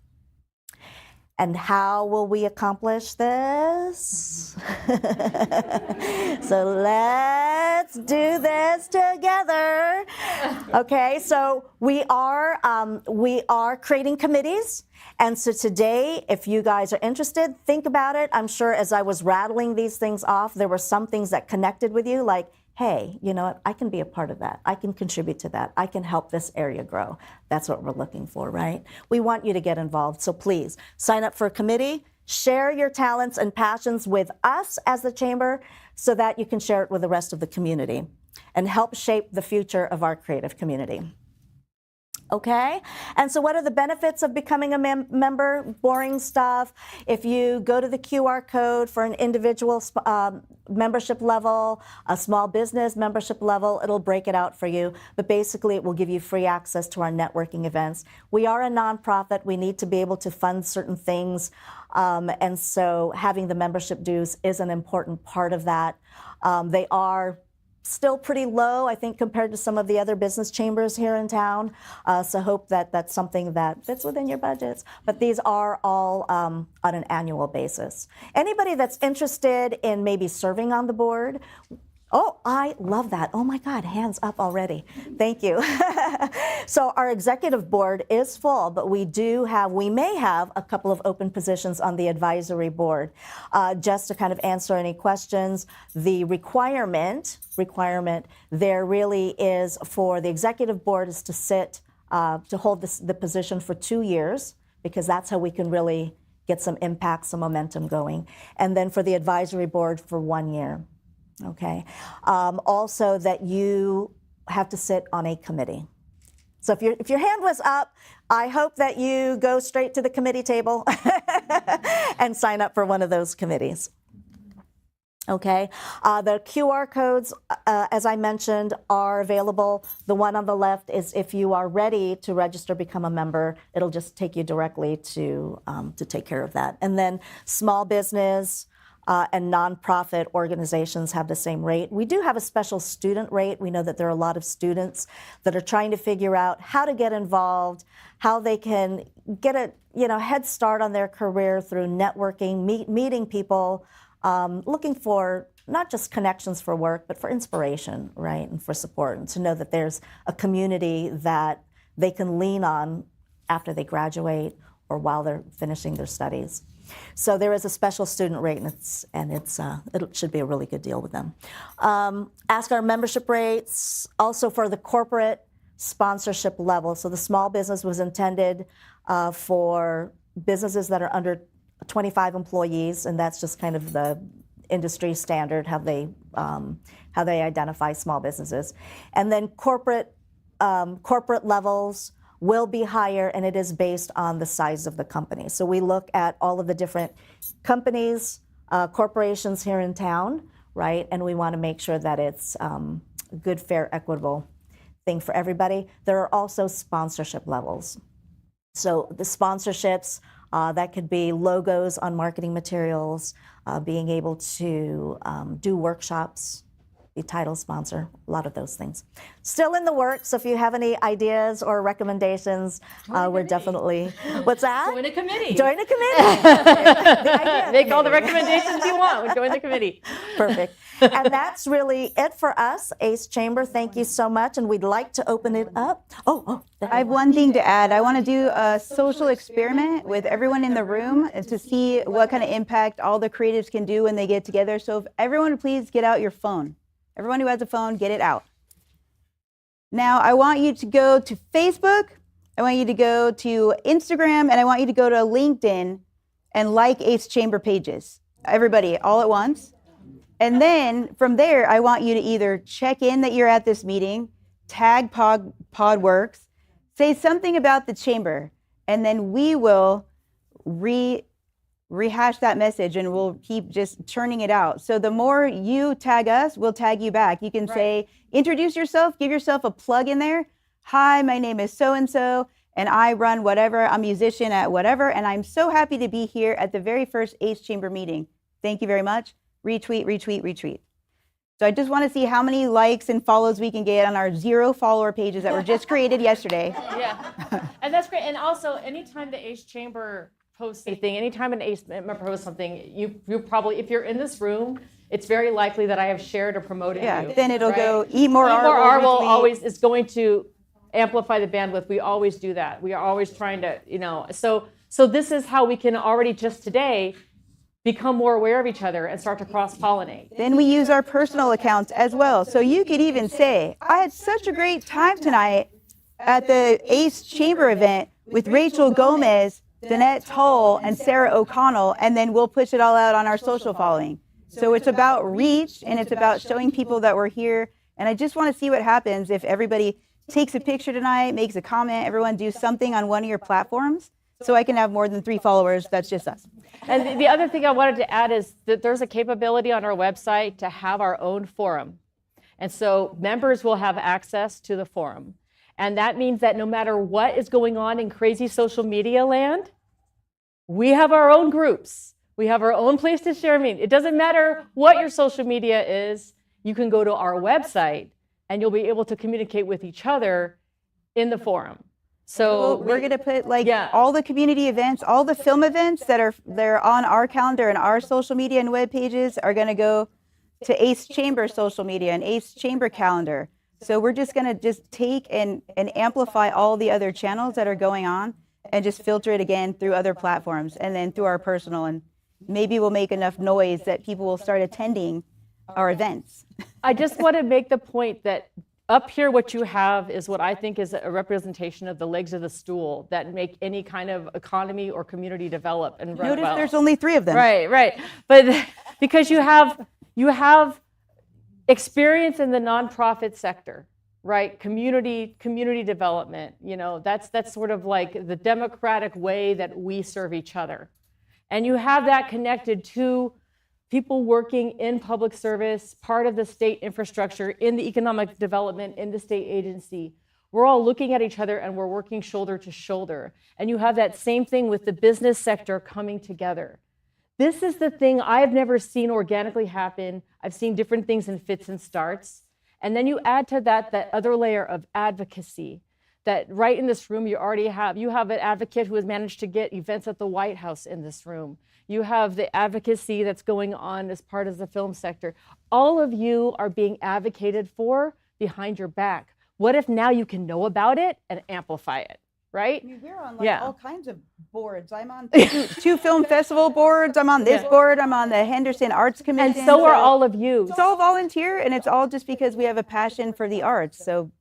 And how will we accomplish this? So let's do this together. Okay, so we are creating committees. And so today, if you guys are interested, think about it. I'm sure as I was rattling these things off, there were some things that connected with you, like, hey, you know what, I can be a part of that. I can contribute to that. I can help this area grow. That's what we're looking for, right? We want you to get involved. So please sign up for a committee, share your talents and passions with us as the chamber so that you can share it with the rest of the community and help shape the future of our creative community. Okay, and so what are the benefits of becoming a member? Boring stuff. If you go to the QR code for an individual membership level, a small business membership level, it'll break it out for you. But basically, it will give you free access to our networking events. We are a nonprofit. We need to be able to fund certain things. And so having the membership dues is an important part of that. They are still pretty low, I think, compared to some of the other business chambers here in town. So hope that that's something that fits within your budgets. But these are all on an annual basis. Anybody that's interested in maybe serving on the board, oh, I love that. Oh my God, hands up already. Thank you. So our executive board is full, but we may have a couple of open positions on the advisory board. Just to kind of answer any questions, the requirement there really is for the executive board is to to hold the position for 2 years, because that's how we can really get some impact, some momentum going. And then for the advisory board for 1 year. Okay. Also, that you have to sit on a committee. So if your hand was up, I hope that you go straight to the committee table and sign up for one of those committees. Okay. The QR codes, as I mentioned, are available. The one on the left is if you are ready to register, become a member. It'll just take you directly to take care of that. And then small business. And nonprofit organizations have the same rate. We do have a special student rate. We know that there are a lot of students that are trying to figure out how to get involved, how they can get a head start on their career through networking, meeting people, looking for not just connections for work, but for inspiration, right, and for support, and to know that there's a community that they can lean on after they graduate or while they're finishing their studies. So there is a special student rate, and it should be a really good deal with them. Ask our membership rates, also for the corporate sponsorship level. So the small business was intended for businesses that are under 25 employees, and that's just kind of the industry standard, how they identify small businesses. And then corporate levels will be higher, and it is based on the size of the company. So we look at all of the different companies, corporations here in town, right? And we want to make sure that it's a good, fair, equitable thing for everybody. There are also sponsorship levels. So the sponsorships, that could be logos on marketing materials, being able to do workshops, be title sponsor, a lot of those things. Still in the works, so if you have any ideas or recommendations, we're definitely, what's that? Join a committee. Join a committee. Make all the recommendations you want. Join the committee. Perfect. And that's really it for us. ACE Chamber, thank you so much, and we'd like to open it up. I have one thing to add. I want to do a social experiment with everyone in the room to see what kind of impact all the creatives can do when they get together. So if everyone would please get out your phone. Everyone who has a phone, get it out. Now, I want you to go to Facebook, I want you to go to Instagram, and I want you to go to LinkedIn and like ACE Chamber pages. Everybody, all at once. And then from there, I want you to either check in that you're at this meeting, tag PodWorks, say something about the chamber, and then we will rehash that message, and we'll keep just churning it out. So the more you tag us, we'll tag you back. You can say, introduce yourself, give yourself a plug in there. Hi, my name is so-and-so, and I run whatever, I'm a musician at whatever, and I'm so happy to be here at the very first ACE Chamber meeting. Thank you very much. Retweet, retweet, retweet. So I just want to see how many likes and follows we can get on our 0 follower pages that were just created yesterday. Yeah, and that's great. And also, anytime the ACE Chamber post anything, anytime an ACE member posts something, you probably, if you're in this room, it's very likely that I have shared or promoted you. Then it'll right? go, Eat More R will always is going to amplify the bandwidth. We always do that. We are always trying to, so this is how we can already just today become more aware of each other and start to cross-pollinate. Then we use our personal accounts as well. So you could even say, I had such a great time tonight at the ACE Chamber event with Rachel Gomez, Danette Toll, and Sarah O'Connell, and then we'll push it all out on our social following. So it's about reach, and it's about showing people that we're here. And I just want to see what happens if everybody takes a picture tonight, makes a comment, everyone do something on one of your platforms, so I can have more than 3 followers. That's just us. And the other thing I wanted to add is that there's a capability on our website to have our own forum. And so members will have access to the forum. And that means that no matter what is going on in crazy social media land, we have our own groups. We have our own place to share. It doesn't matter what your social media is. you can go to our website and you'll be able to communicate with each other in the forum. So We're going to put like Yeah. all the community events, all the film events that are they're on our calendar and our social media and web pages are going to go to ACE Chamber social media and ACE Chamber calendar. So we're just going to just take and amplify all the other channels that are going on and just filter it again through other platforms and then through our personal, and maybe we'll make enough noise that people will start attending our events. I just want to make the point that up here, what you have is what I think is a representation of the legs of the stool that make any kind of economy or community develop and run Notice well. there's only 3 of them. Right. But because you have experience in the nonprofit sector, right? Community development, that's sort of like the democratic way that we serve each other. And you have that connected to people working in public service, part of the state infrastructure, in the economic development, in the state agency. We're all looking at each other and we're working shoulder to shoulder. And you have that same thing with the business sector coming together. This is the thing I've never seen organically happen. I've seen different things in fits and starts. And then you add to that other layer of advocacy, that right in this room you have an advocate who has managed to get events at the White House in this room. You have the advocacy that's going on as part of the film sector. All of you are being advocated for behind your back. What if now you can know about it and amplify it, right? I mean, we're on Yeah. all kinds of boards. I'm on 2 film festival boards. I'm on this board. I'm on the Henderson Arts Commission. And so are all of you. It's all volunteer, and it's all just because we have a passion for the arts. So,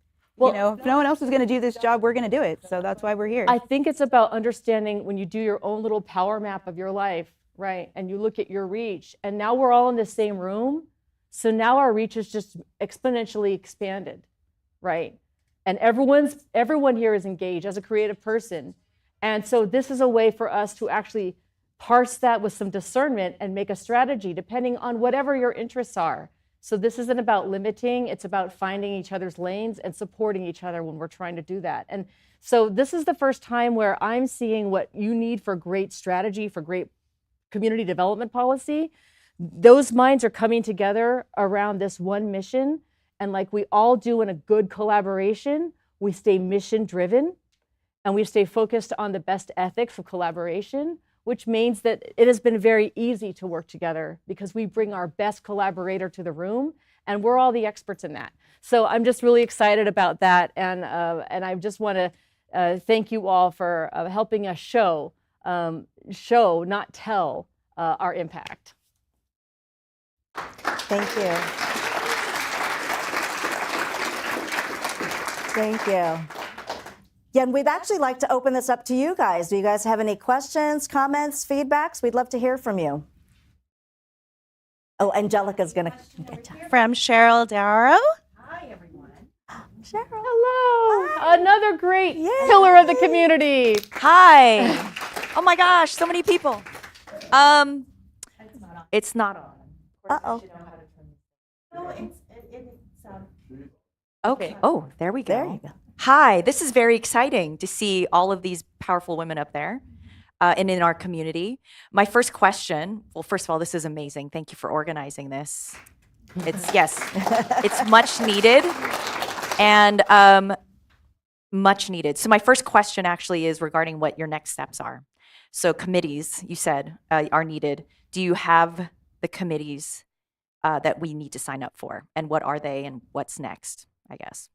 if no one else is going to do this job, we're going to do it. So that's why we're here. I think it's about understanding when you do your own little power map of your life, right? And you look at your reach, and now we're all in the same room. So now our reach is just exponentially expanded, right? And everyone here is engaged as a creative person. And so this is a way for us to actually parse that with some discernment and make a strategy depending on whatever your interests are. So this isn't about limiting, it's about finding each other's lanes and supporting each other when we're trying to do that. And so this is the first time where I'm seeing what you need for great strategy, for great community development policy. Those minds are coming together around this one mission. And like we all do in a good collaboration, we stay mission driven and we stay focused on the best ethics of collaboration, which means that it has been very easy to work together because we bring our best collaborator to the room and we're all the experts in that. So I'm just really excited about that. And I just want to thank you all for helping us show, not tell, our impact. Thank you. Thank you. Yeah, and we'd actually like to open this up to you guys. Do you guys have any questions, comments, feedbacks? We'd love to hear from you. Oh, Angelica's going to get to From Cheryl Darrow. Cheryl. Hello, another great Yay. pillar of the community. Hi. Oh my gosh, so many people. It's not on. Uh-oh. Okay. Oh, there we go. There you go. Hi, this is very exciting to see all of these powerful women up there and in our community. My first question, well, first of all, this is amazing. Thank you for organizing this. It's much needed and much needed. So my first question actually is regarding what your next steps are. So committees, you said, are needed. Do you have the committees that we need to sign up for? And what are they and what's next, I guess?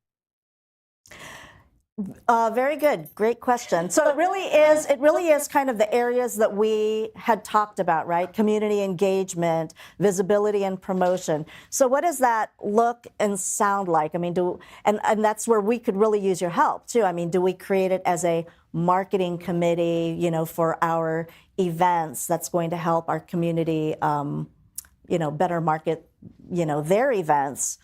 Very good. Great question. So it really is kind of the areas that we had talked about, right? Community engagement, visibility and promotion. So what does that look and sound like? I mean, and that's where we could really use your help too. I mean, do we create it as a marketing committee, for our events that's going to help our community, better market, their events,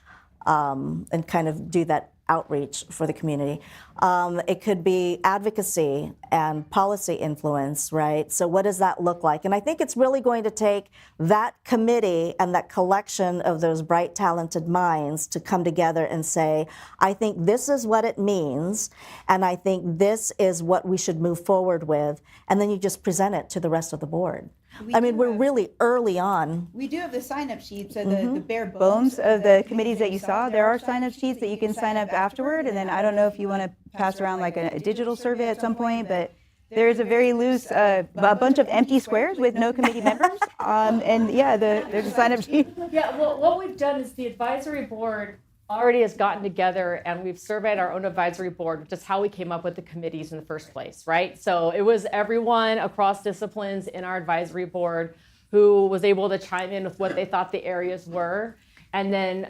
and kind of do that outreach for the community. It could be advocacy and policy influence, right? So what does that look like? And I think it's really going to take that committee and that collection of those bright, talented minds to come together and say, I think this is what it means, and I think this is what we should move forward with, and then you just present it to the rest of the board. I mean, we're really early on. We do have the sign-up sheets, so the bare bones of the committees that you saw. There are sign-up sheets that you can sign up afterward, and then I don't know if you want to pass around like a digital survey at some point, but there's a very loose, a bunch of empty squares with no committee members, and yeah, there's a sign-up sheet. Yeah, well, what we've done is the advisory board already has gotten together and we've surveyed our own advisory board, which is how we came up with the committees in the first place, right? So it was everyone across disciplines in our advisory board who was able to chime in with what they thought the areas were. And then,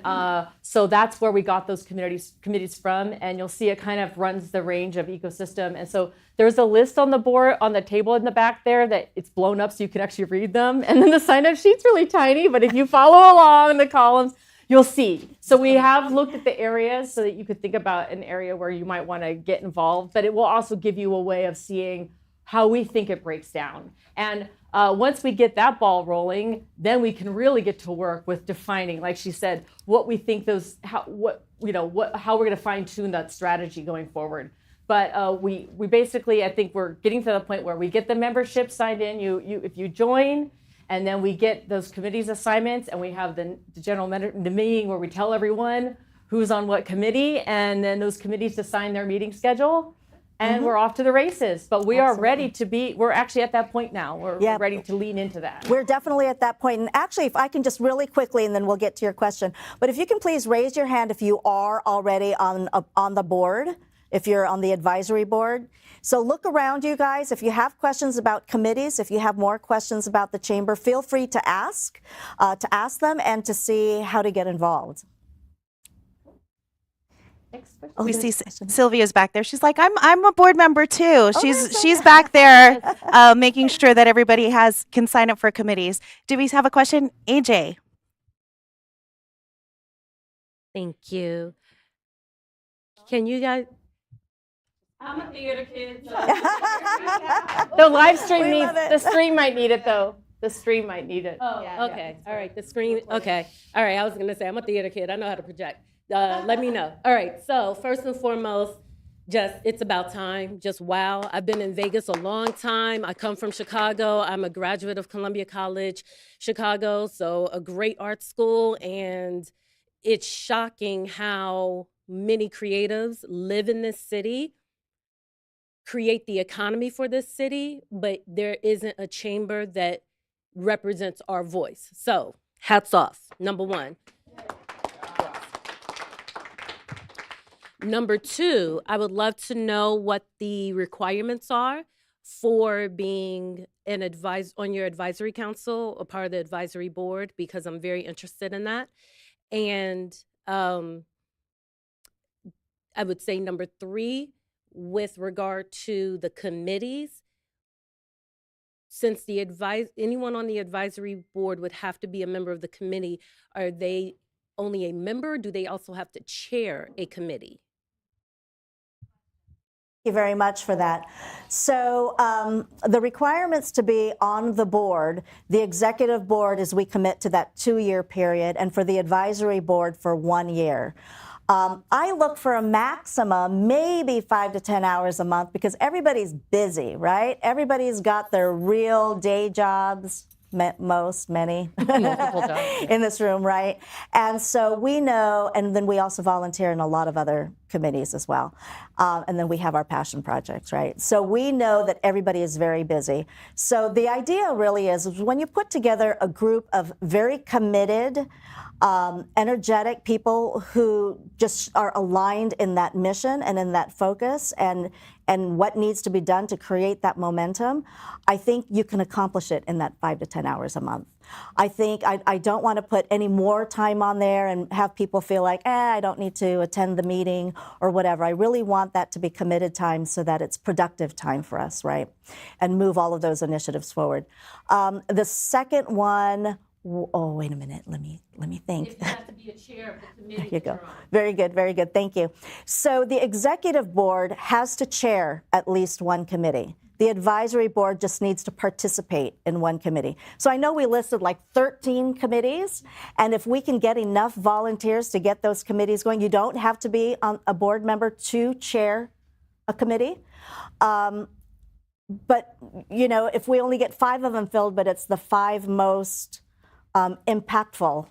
so that's where we got those committees from. And you'll see it kind of runs the range of ecosystem. And so there's a list on the board, on the table in the back there that it's blown up so you can actually read them. And then the sign-up sheet's really tiny, but if you follow along the columns, you'll see. So we have looked at the areas so that you could think about an area where you might want to get involved, but it will also give you a way of seeing how we think it breaks down. And once we get that ball rolling, then we can really get to work with defining, like she said, what we think those, how we're going to fine tune that strategy going forward. But we basically, I think we're getting to the point where we get the membership signed in. If you join, and then we get those committees assignments, and we have the meeting where we tell everyone who's on what committee, and then those committees assign their meeting schedule. And we're off to the races, but we are ready to be, we're actually at that point now. We're ready to lean into that. We're definitely at that point. And actually, if I can just really quickly, and then we'll get to your question, but if you can please raise your hand if you are already on the board, if you're on the advisory board. So look around you guys. If you have questions about committees, if you have more questions about the chamber, feel free to ask them and to see how to get involved. We see Sylvia's back there. She's like, I'm a board member too. She's back there making sure that everybody can sign up for committees. Do we have a question? AJ. Thank you. Can you guys? I'm a theater kid. So The live stream We needs, love it. the stream might need it though. The stream might need it. Oh, okay. All right. The screen. Okay. All right. I was gonna say I'm a theater kid. I know how to project. Let me know. All right. So first and foremost, it's about time. Just wow. I've been in Vegas a long time. I come from Chicago. I'm a graduate of Columbia College, Chicago. So a great art school, and it's shocking how many creatives live in this city, create the economy for this city, but there isn't a chamber that represents our voice. So hats off, number one. Number two, I would love to know what the requirements are for being on your advisory council or part of the advisory board, because I'm very interested in that. And I would say number three, with regard to the committees, since anyone on the advisory board would have to be a member of the committee, are they only a member? Do they also have to chair a committee? Thank you very much for that. So the requirements to be on the board, the executive board is we commit to that 2-year period, and for the advisory board for 1 year. I look for a maximum, maybe 5 to 10 hours a month, because everybody's busy, right? Everybody's got their real day jobs. Many Multiple jobs. in this room, right? And so we know, and then we also volunteer in a lot of other committees as well. And then we have our passion projects, right? So we know that everybody is very busy. So the idea really is when you put together a group of very committed, energetic people who just are aligned in that mission and in that focus and what needs to be done to create that momentum, I think you can accomplish it in that 5 to 10 hours a month. I think I don't want to put any more time on there and have people feel like, I don't need to attend the meeting or whatever. I really want that to be committed time so that it's productive time for us, right? And move all of those initiatives forward. The second one, oh, wait a minute. Let me think. If you have to be a chair of the committee. There you go. Very good, very good. Thank you. So the executive board has to chair at least one committee. The advisory board just needs to participate in one committee. So I know we listed like 13 committees, and if we can get enough volunteers to get those committees going, you don't have to be a board member to chair a committee. but you know, if we only get 5 of them filled, but it's the 5 most impactful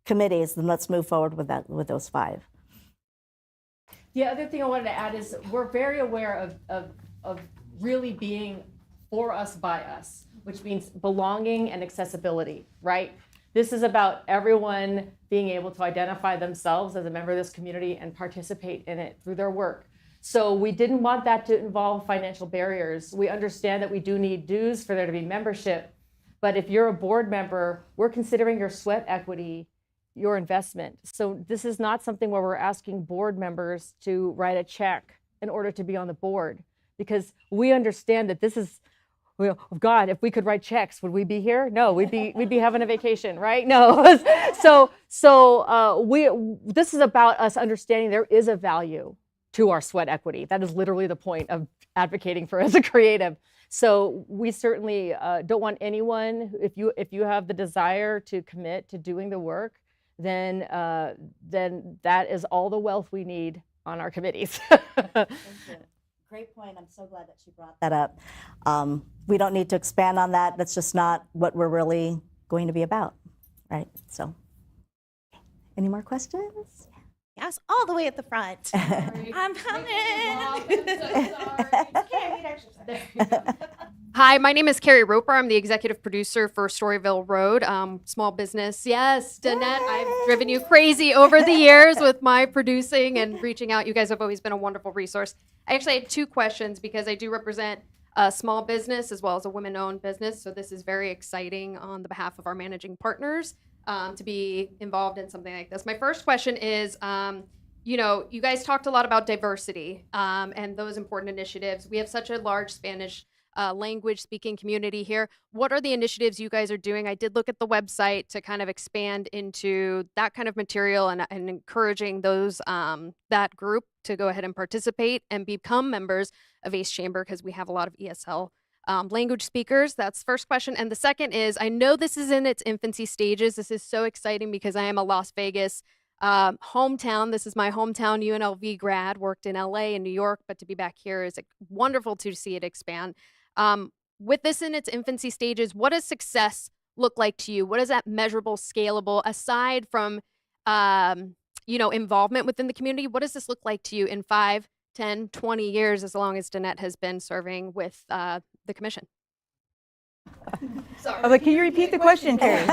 committees, then let's move forward with that, with those 5. The other thing I wanted to add is we're very aware of really being for us, by us, which means belonging and accessibility, right? This is about everyone being able to identify themselves as a member of this community and participate in it through their work. So we didn't want that to involve financial barriers. We understand that we do need dues for there to be membership, but if you're a board member, we're considering your sweat equity your investment. So this is not something where we're asking board members to write a check in order to be on the board, because we understand that this is, well, God, if we could write checks, would we be here? No, we'd be having a vacation, right? No. This is about us understanding there is a value to our sweat equity. That is literally the point of advocating for as a creative. So we certainly don't want anyone, if you have the desire to commit to doing the work, then that is all the wealth we need on our committees. Great point. I'm so glad that she brought that up. We don't need to expand on that. That's just not what we're really going to be about, right? So, any more questions? Yes, all the way at the front. I'm coming. Hi, my name is Carrie Roper. I'm the executive producer for Storyville Road, small business. Yes, Danette, I've driven you crazy over the years with my producing and reaching out. You guys have always been a wonderful resource. I actually had 2 questions because I do represent a small business as well as a women-owned business. So this is very exciting on the behalf of our managing partners to be involved in something like this. My first question is, you guys talked a lot about diversity and those important initiatives. We have such a large Spanish language speaking community here. What are the initiatives you guys are doing? I did look at the website to kind of expand into that kind of material and encouraging those that group to go ahead and participate and become members of ACE Chamber, because we have a lot of ESL language speakers. That's the first question. And the second is, I know this is in its infancy stages. This is so exciting because I am a Las Vegas hometown. This is my hometown UNLV grad, worked in LA and New York, but to be back here is wonderful to see it expand. With this in its infancy stages, what does success look like to you? What is that measurable, scalable, aside from, involvement within the community? What does this look like to you in 5, 10, 20 years, as long as Danette has been serving with the commission? Sorry. But can you repeat the question, Carrie?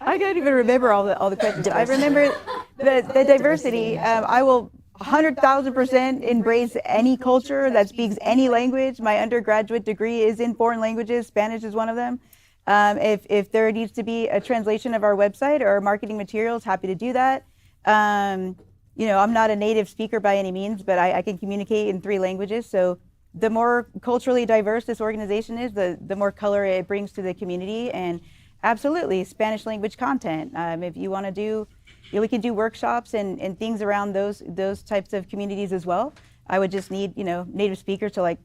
I can't even remember all the questions. I remember the diversity. I will 100,000% embrace any culture that speaks any language. My undergraduate degree is in foreign languages. Spanish is one of them. If there needs to be a translation of our website or marketing materials, happy to do that. I'm not a native speaker by any means, but I can communicate in 3 languages. So the more culturally diverse this organization is, the more color it brings to the community. And absolutely, Spanish language content. If you want to do, we can do workshops and things around those types of communities as well. I would just need, native speakers to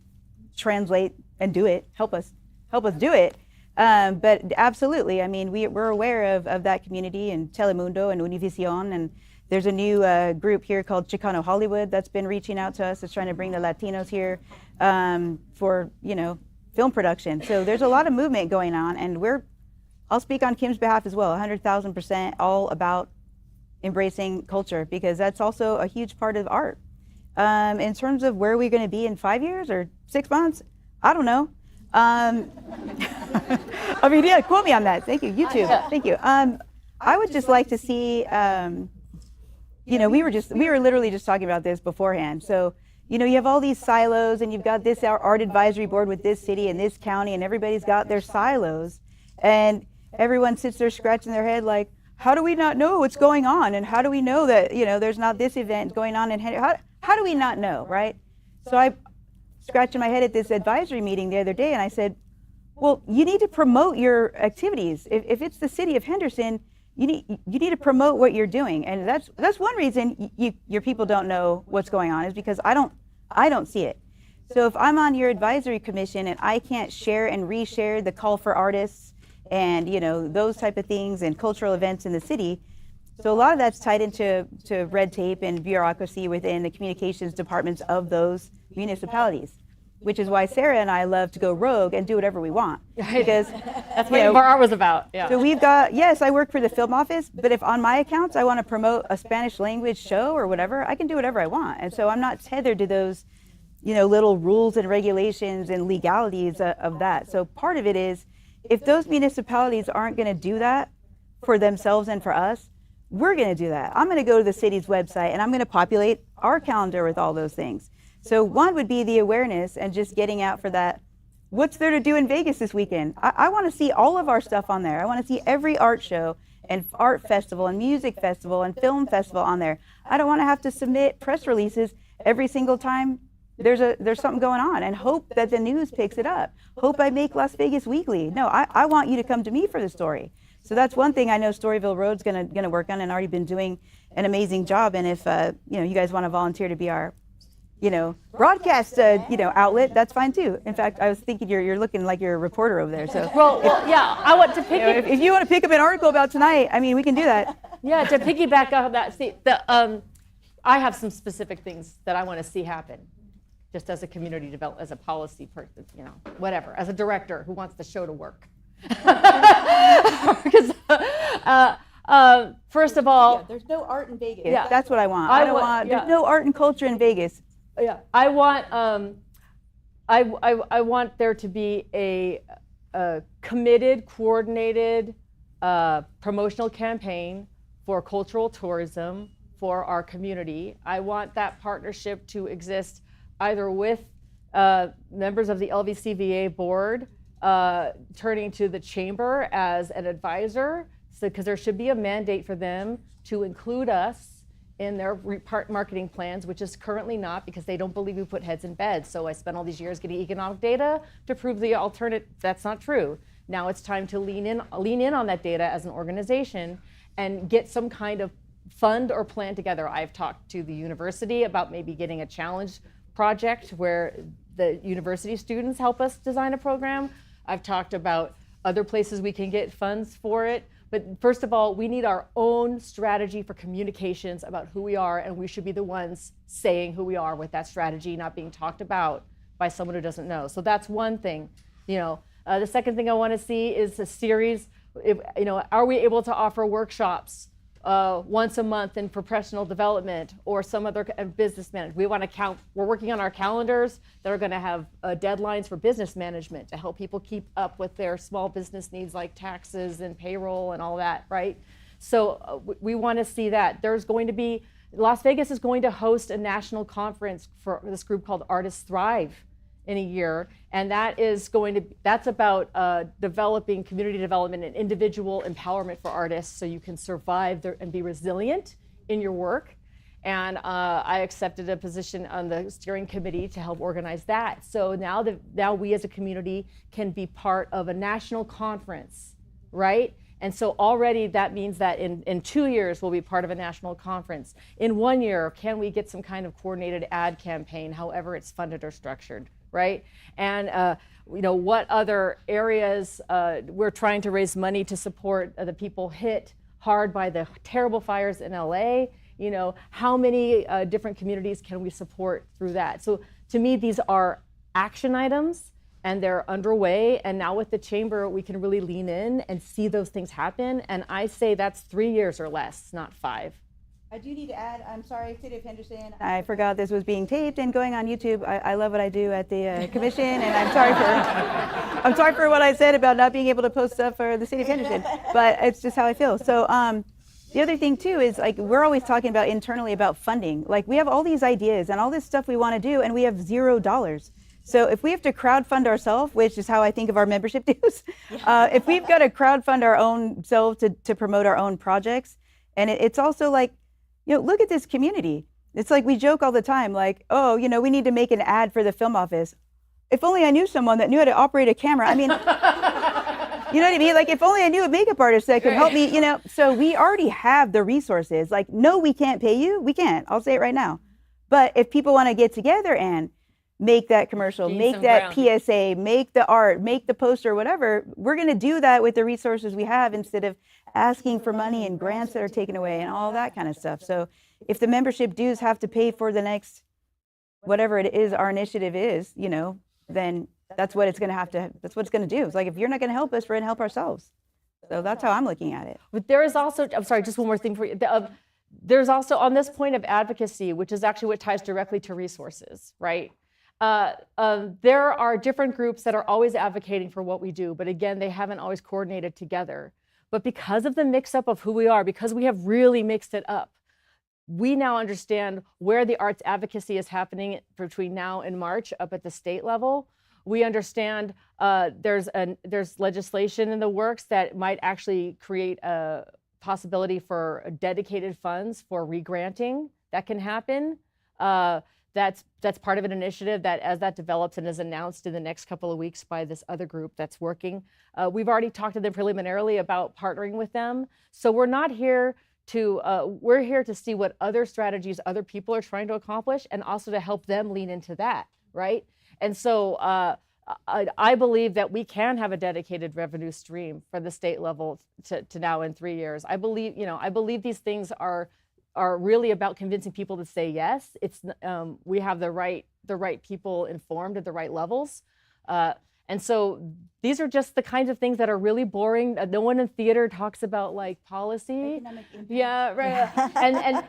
translate and do it, help us do it. But absolutely, I mean, we're aware of that community and Telemundo and Univision, and there's a new group here called Chicano Hollywood that's been reaching out to us. It's trying to bring the Latinos here for, film production. So there's a lot of movement going on, and I'll speak on Kim's behalf as well, 100,000% all about embracing culture, because that's also a huge part of art. In terms of where we're going to be in 5 years or 6 months, I don't know. I mean, yeah, quote me on that. Thank you. YouTube. Thank you. I would just like to see, we were literally just talking about this beforehand. So, you have all these silos, and you've got this art advisory board with this city and this county, and everybody's got their silos, and everyone sits there scratching their head like, how do we not know what's going on? And how do we know that, there's not this event going on? And how do we not know, right? So I scratching my head at this advisory meeting the other day, and I said, well, you need to promote your activities. If it's the city of Henderson, you need to promote what you're doing. And that's one reason your people don't know what's going on, is because I don't see it. So if I'm on your advisory commission and I can't share and reshare the call for artists and those type of things and cultural events in the city, So a lot of that's tied into red tape and bureaucracy within the communications departments of those municipalities, which is why Sarah and I love to go rogue and do whatever we want. Because That's what our art was about. Yeah. so we've got, yes, I work for the film office, but if on my accounts I want to promote a Spanish language show or whatever, I can do whatever I want. And so I'm not tethered to those, little rules and regulations and legalities of that. So part of it is, if those municipalities aren't going to do that for themselves and for us, we're going to do that. I'm going to go to the city's website and I'm going to populate our calendar with all those things. So one would be the awareness and just getting out for that. What's there to do in Vegas this weekend? I want to see all of our stuff on there. I want to see every art show and art festival and music festival and film festival on there. I don't want to have to submit press releases every single time there's something going on and hope that the news picks it up. Hope I make Las Vegas Weekly. No, I want you to come to me for the story. So that's one thing I know Storyville Road's gonna work on and already been doing an amazing job. And if you guys want to volunteer to be our broadcast outlet, that's fine too. In fact, I was thinking you're looking like you're a reporter over there. So Well, yeah, I want to pick if you want to pick up an article about tonight, I mean, we can do that. Yeah, to piggyback off of that, see, I have some specific things that I want to see happen, just as a community development, as a policy person, whatever, as a director who wants the show to work. Because first of all, There's no art in Vegas. Yeah. That's what I want. There's yeah. no art and culture in Vegas. Yeah, I want I want there to be a committed, coordinated promotional campaign for cultural tourism for our community. I want that partnership to exist either with members of the LVCVA board, turning to the chamber as an advisor, because there should be a mandate for them to include us in their marketing plans, which is currently not, because they don't believe we put heads in beds. So I spent all these years getting economic data to prove the alternative. That's not true. Now it's time to lean in on that data as an organization and get some kind of fund or plan together. I've talked to the university about maybe getting a challenge project where the university students help us design a program. I've talked about other places we can get funds for it. But first of all, we need our own strategy for communications about who we are, and we should be the ones saying who we are with that strategy, not being talked about by someone who doesn't know. So that's one thing. The second thing I want to see is a series. Are we able to offer workshops once a month in professional development or some other business management? We're working on our calendars that are going to have deadlines for business management to help people keep up with their small business needs like taxes and payroll and all that, right? So we want to see that. Las Vegas is going to host a national conference for this group called Artists Thrive in a year, and that's about developing community development and individual empowerment for artists so you can survive and be resilient in your work. And I accepted a position on the steering committee to help organize that. So now we as a community can be part of a national conference, right? And so already that means that in 2 years we'll be part of a national conference. In 1 year, can we get some kind of coordinated ad campaign, however it's funded or structured, right? And what other areas we're trying to raise money to support the people hit hard by the terrible fires in LA. How many different communities can we support through that? So to me, these are action items, and they're underway. And now with the chamber, we can really lean in and see those things happen. And I say that's 3 years or less, not 5. I do need to add, I'm sorry, City of Henderson. I forgot this was being taped and going on YouTube. I love what I do at the commission, and I'm sorry for what I said about not being able to post stuff for the City of Henderson, but it's just how I feel. So the other thing too is, like, we're always talking about internally about funding. Like, we have all these ideas and all this stuff we want to do, and we have $0. So if we have to crowdfund ourselves, which is how I think of our membership dues, if we've got to crowdfund our own selves to promote our own projects, and it's also like, look at this community. It's like we joke all the time, like, oh, we need to make an ad for the film office. If only I knew someone that knew how to operate a camera. I mean, you know what I mean? Like, if only I knew a makeup artist that could help me, So we already have the resources. Like, no, we can't pay you. We can't. I'll say it right now. But if people want to get together and make that commercial, Gain make some that ground. PSA, make the art, make the poster, whatever. We're going to do that with the resources we have instead of asking for money and grants that are taken away and all that kind of stuff. So if the membership dues have to pay for the next, whatever it is our initiative is, you know, then that's what it's going to have to, that's what it's going to do. It's like, if you're not going to help us, we're going to help ourselves. So that's how I'm looking at it. But there is also, I'm sorry, just one more thing for you. There's also, on this point of advocacy, which is actually what ties directly to resources, right? There are different groups that are always advocating for what we do, but again, they haven't always coordinated together. But because of the mix-up of who we are, because we have really mixed it up, we now understand where the arts advocacy is happening between now and March up at the state level. We understand there's legislation in the works that might actually create a possibility for dedicated funds for regranting that can happen. That's part of an initiative that, as that develops and is announced in the next couple of weeks by this other group that's working. We've already talked to them preliminarily about partnering with them. So we're not here to, we're here to see what other strategies other people are trying to accomplish and also to help them lean into that, right? And so I believe that we can have a dedicated revenue stream for the state level to now in 3 years. I believe, I believe these things are really about convincing people to say yes. It's we have the right people informed at the right levels. And so these are just the kinds of things that are really boring. No one in theater talks about like policy. Yeah, right.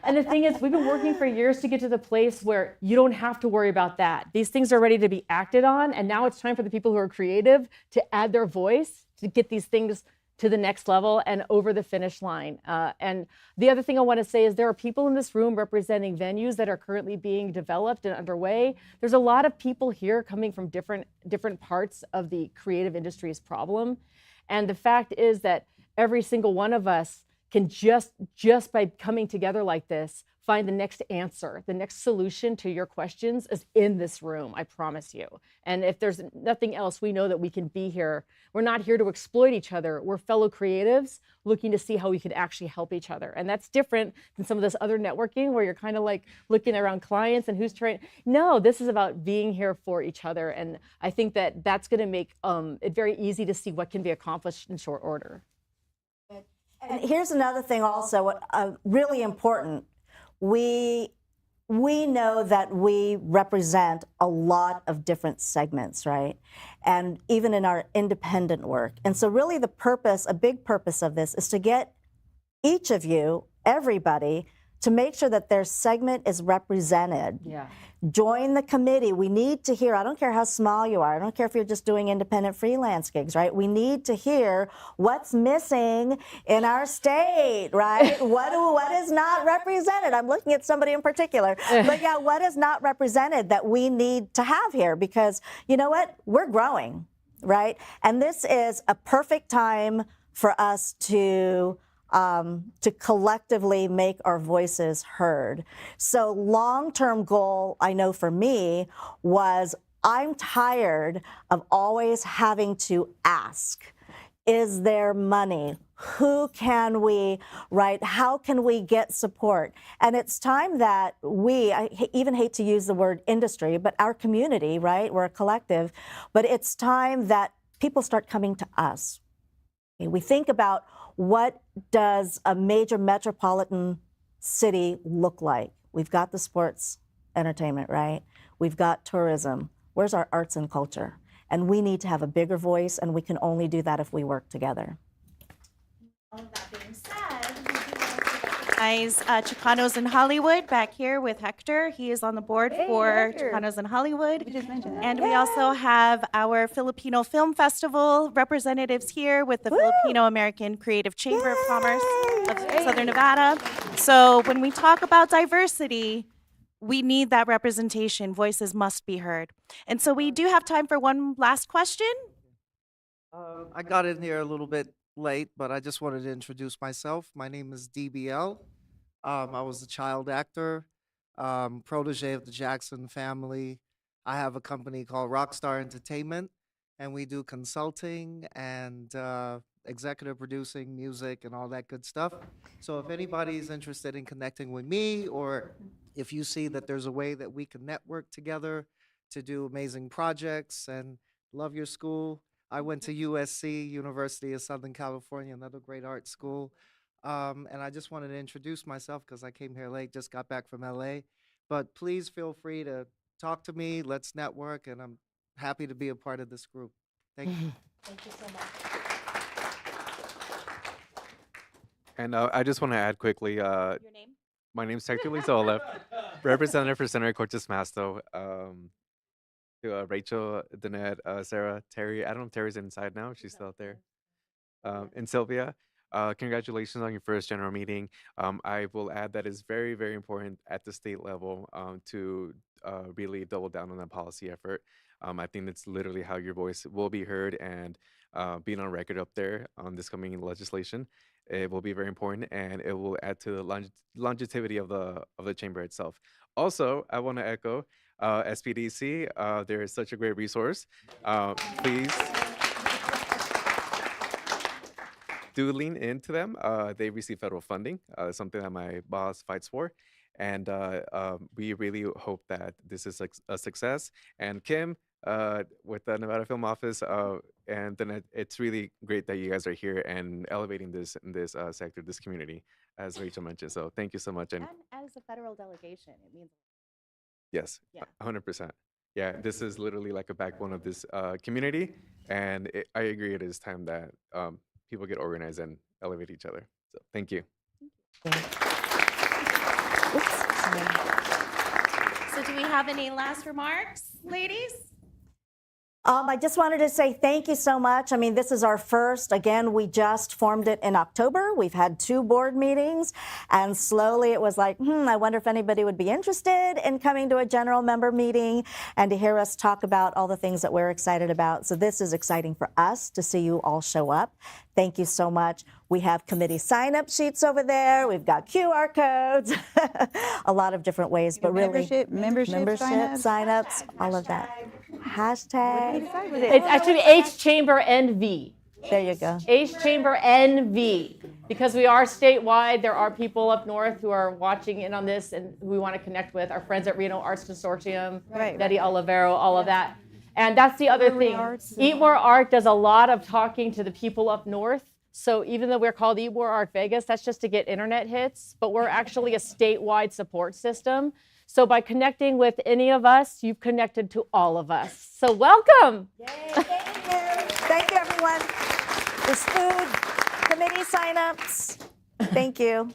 and the thing is, we've been working for years to get to the place where you don't have to worry about that. These things are ready to be acted on. And now it's time for the people who are creative to add their voice to get these things to the next level and over the finish line. And the other thing I want to say is there are people in this room representing venues that are currently being developed and underway. There's a lot of people here coming from different parts of the creative industry's problem. And the fact is that every single one of us can just by coming together like this, find the next answer, the next solution to your questions is in this room, I promise you. And if there's nothing else, we know that we can be here. We're not here to exploit each other. We're fellow creatives looking to see how we could actually help each other. And that's different than some of this other networking where you're kind of like looking around clients and who's trying. No, this is about being here for each other. And I think that that's gonna make it very easy to see what can be accomplished in short order. And here's another thing also, really important. We know that we represent a lot of different segments, right? And even in our independent work. And so really the purpose, a big purpose of this is to get each of you, everybody, to make sure that their segment is represented. Yeah. Join the committee. We need to hear, I don't care how small you are, I don't care if you're just doing independent freelance gigs, right? We need to hear what's missing in our state, right? what is not represented? I'm looking at somebody in particular. But yeah, what is not represented that we need to have here? Because you know what? We're growing, right? And this is a perfect time for us to collectively make our voices heard. So long-term goal, I know for me, was I'm tired of always having to ask, is there money? Who can we, right? How can we get support? And it's time that I even hate to use the word industry, but our community, right? We're a collective, but it's time that people start coming to us. Okay, we think about what does a major metropolitan city look like? We've got the sports entertainment, right? We've got tourism. Where's our arts and culture? And we need to have a bigger voice, and we can only do that if we work together. All of that being said, we do want to recognize Chicanos in Hollywood back here with Hector. He is on the board for Hector. Chicanos in Hollywood. You just mentioned that. And we also have our Filipino Film Festival representatives here with the Filipino American Creative Chamber of Commerce of Southern Nevada. So when we talk about diversity, we need that representation. Voices must be heard. And so we do have time for one last question. I got in here a little bit late, but I just wanted to introduce myself. My name is DBL. I was a child actor, protege of the Jackson family. I have a company called Rockstar Entertainment, and we do consulting and executive producing, music, and all that good stuff. So if anybody's interested in connecting with me, or if you see that there's a way that we can network together to do amazing projects and love your school. I went to USC, University of Southern California, another great art school. And I just wanted to introduce myself because I came here late, just got back from LA. But please feel free to talk to me, let's network, and I'm happy to be a part of this group. Thank you. Thank you so much. And I just want to add quickly, Your name? my name's Hector Lizola, representative for Senator Cortez Masto. To Rachel, Danette, Sarah, Terry. I don't know if Terry's inside now, if she's still out there. And Sylvia, congratulations on your first general meeting. I will add that it's very, very important at the state level to really double down on that policy effort. I think that's literally how your voice will be heard, and being on record up there on this coming legislation, it will be very important, and it will add to the longevity of the chamber itself. Also, I want to echo SPDC. There is such a great resource. Please do lean into them. They receive federal funding, something that my boss fights for. And we really hope that this is a success. And Kim, with the Nevada Film Office, and then it's really great that you guys are here and elevating this sector, this community, as Rachel mentioned. So thank you so much. And as a federal delegation, it means yes, Yeah. 100%. Yeah, this is literally like a backbone of this community. And I agree, it is time that people get organized and elevate each other. So thank you. So do we have any last remarks, ladies? I just wanted to say thank you so much. I mean, this is our first. Again, we just formed it in October. We've had 2 board meetings, and slowly it was like, I wonder if anybody would be interested in coming to a general member meeting and to hear us talk about all the things that we're excited about. So this is exciting for us to see you all show up. Thank you so much. We have committee sign-up sheets over there. We've got QR codes, a lot of different ways, but really membership sign-ups, all of that. Hashtag. It's actually H Chamber NV. There you go. H Chamber NV. Because we are statewide, there are people up north who are watching in on this and who we want to connect with. Our friends at Reno Arts Consortium, Right. Betty Olivero, all of that. And that's the other thing. Eat More Art does a lot of talking to the people up north. So even though we're called Eat More Art Vegas, that's just to get internet hits, but we're actually a statewide support system. So by connecting with any of us, you've connected to all of us. So welcome. Yay, thank you. Thank you, everyone. There's food, committee sign-ups. Thank you.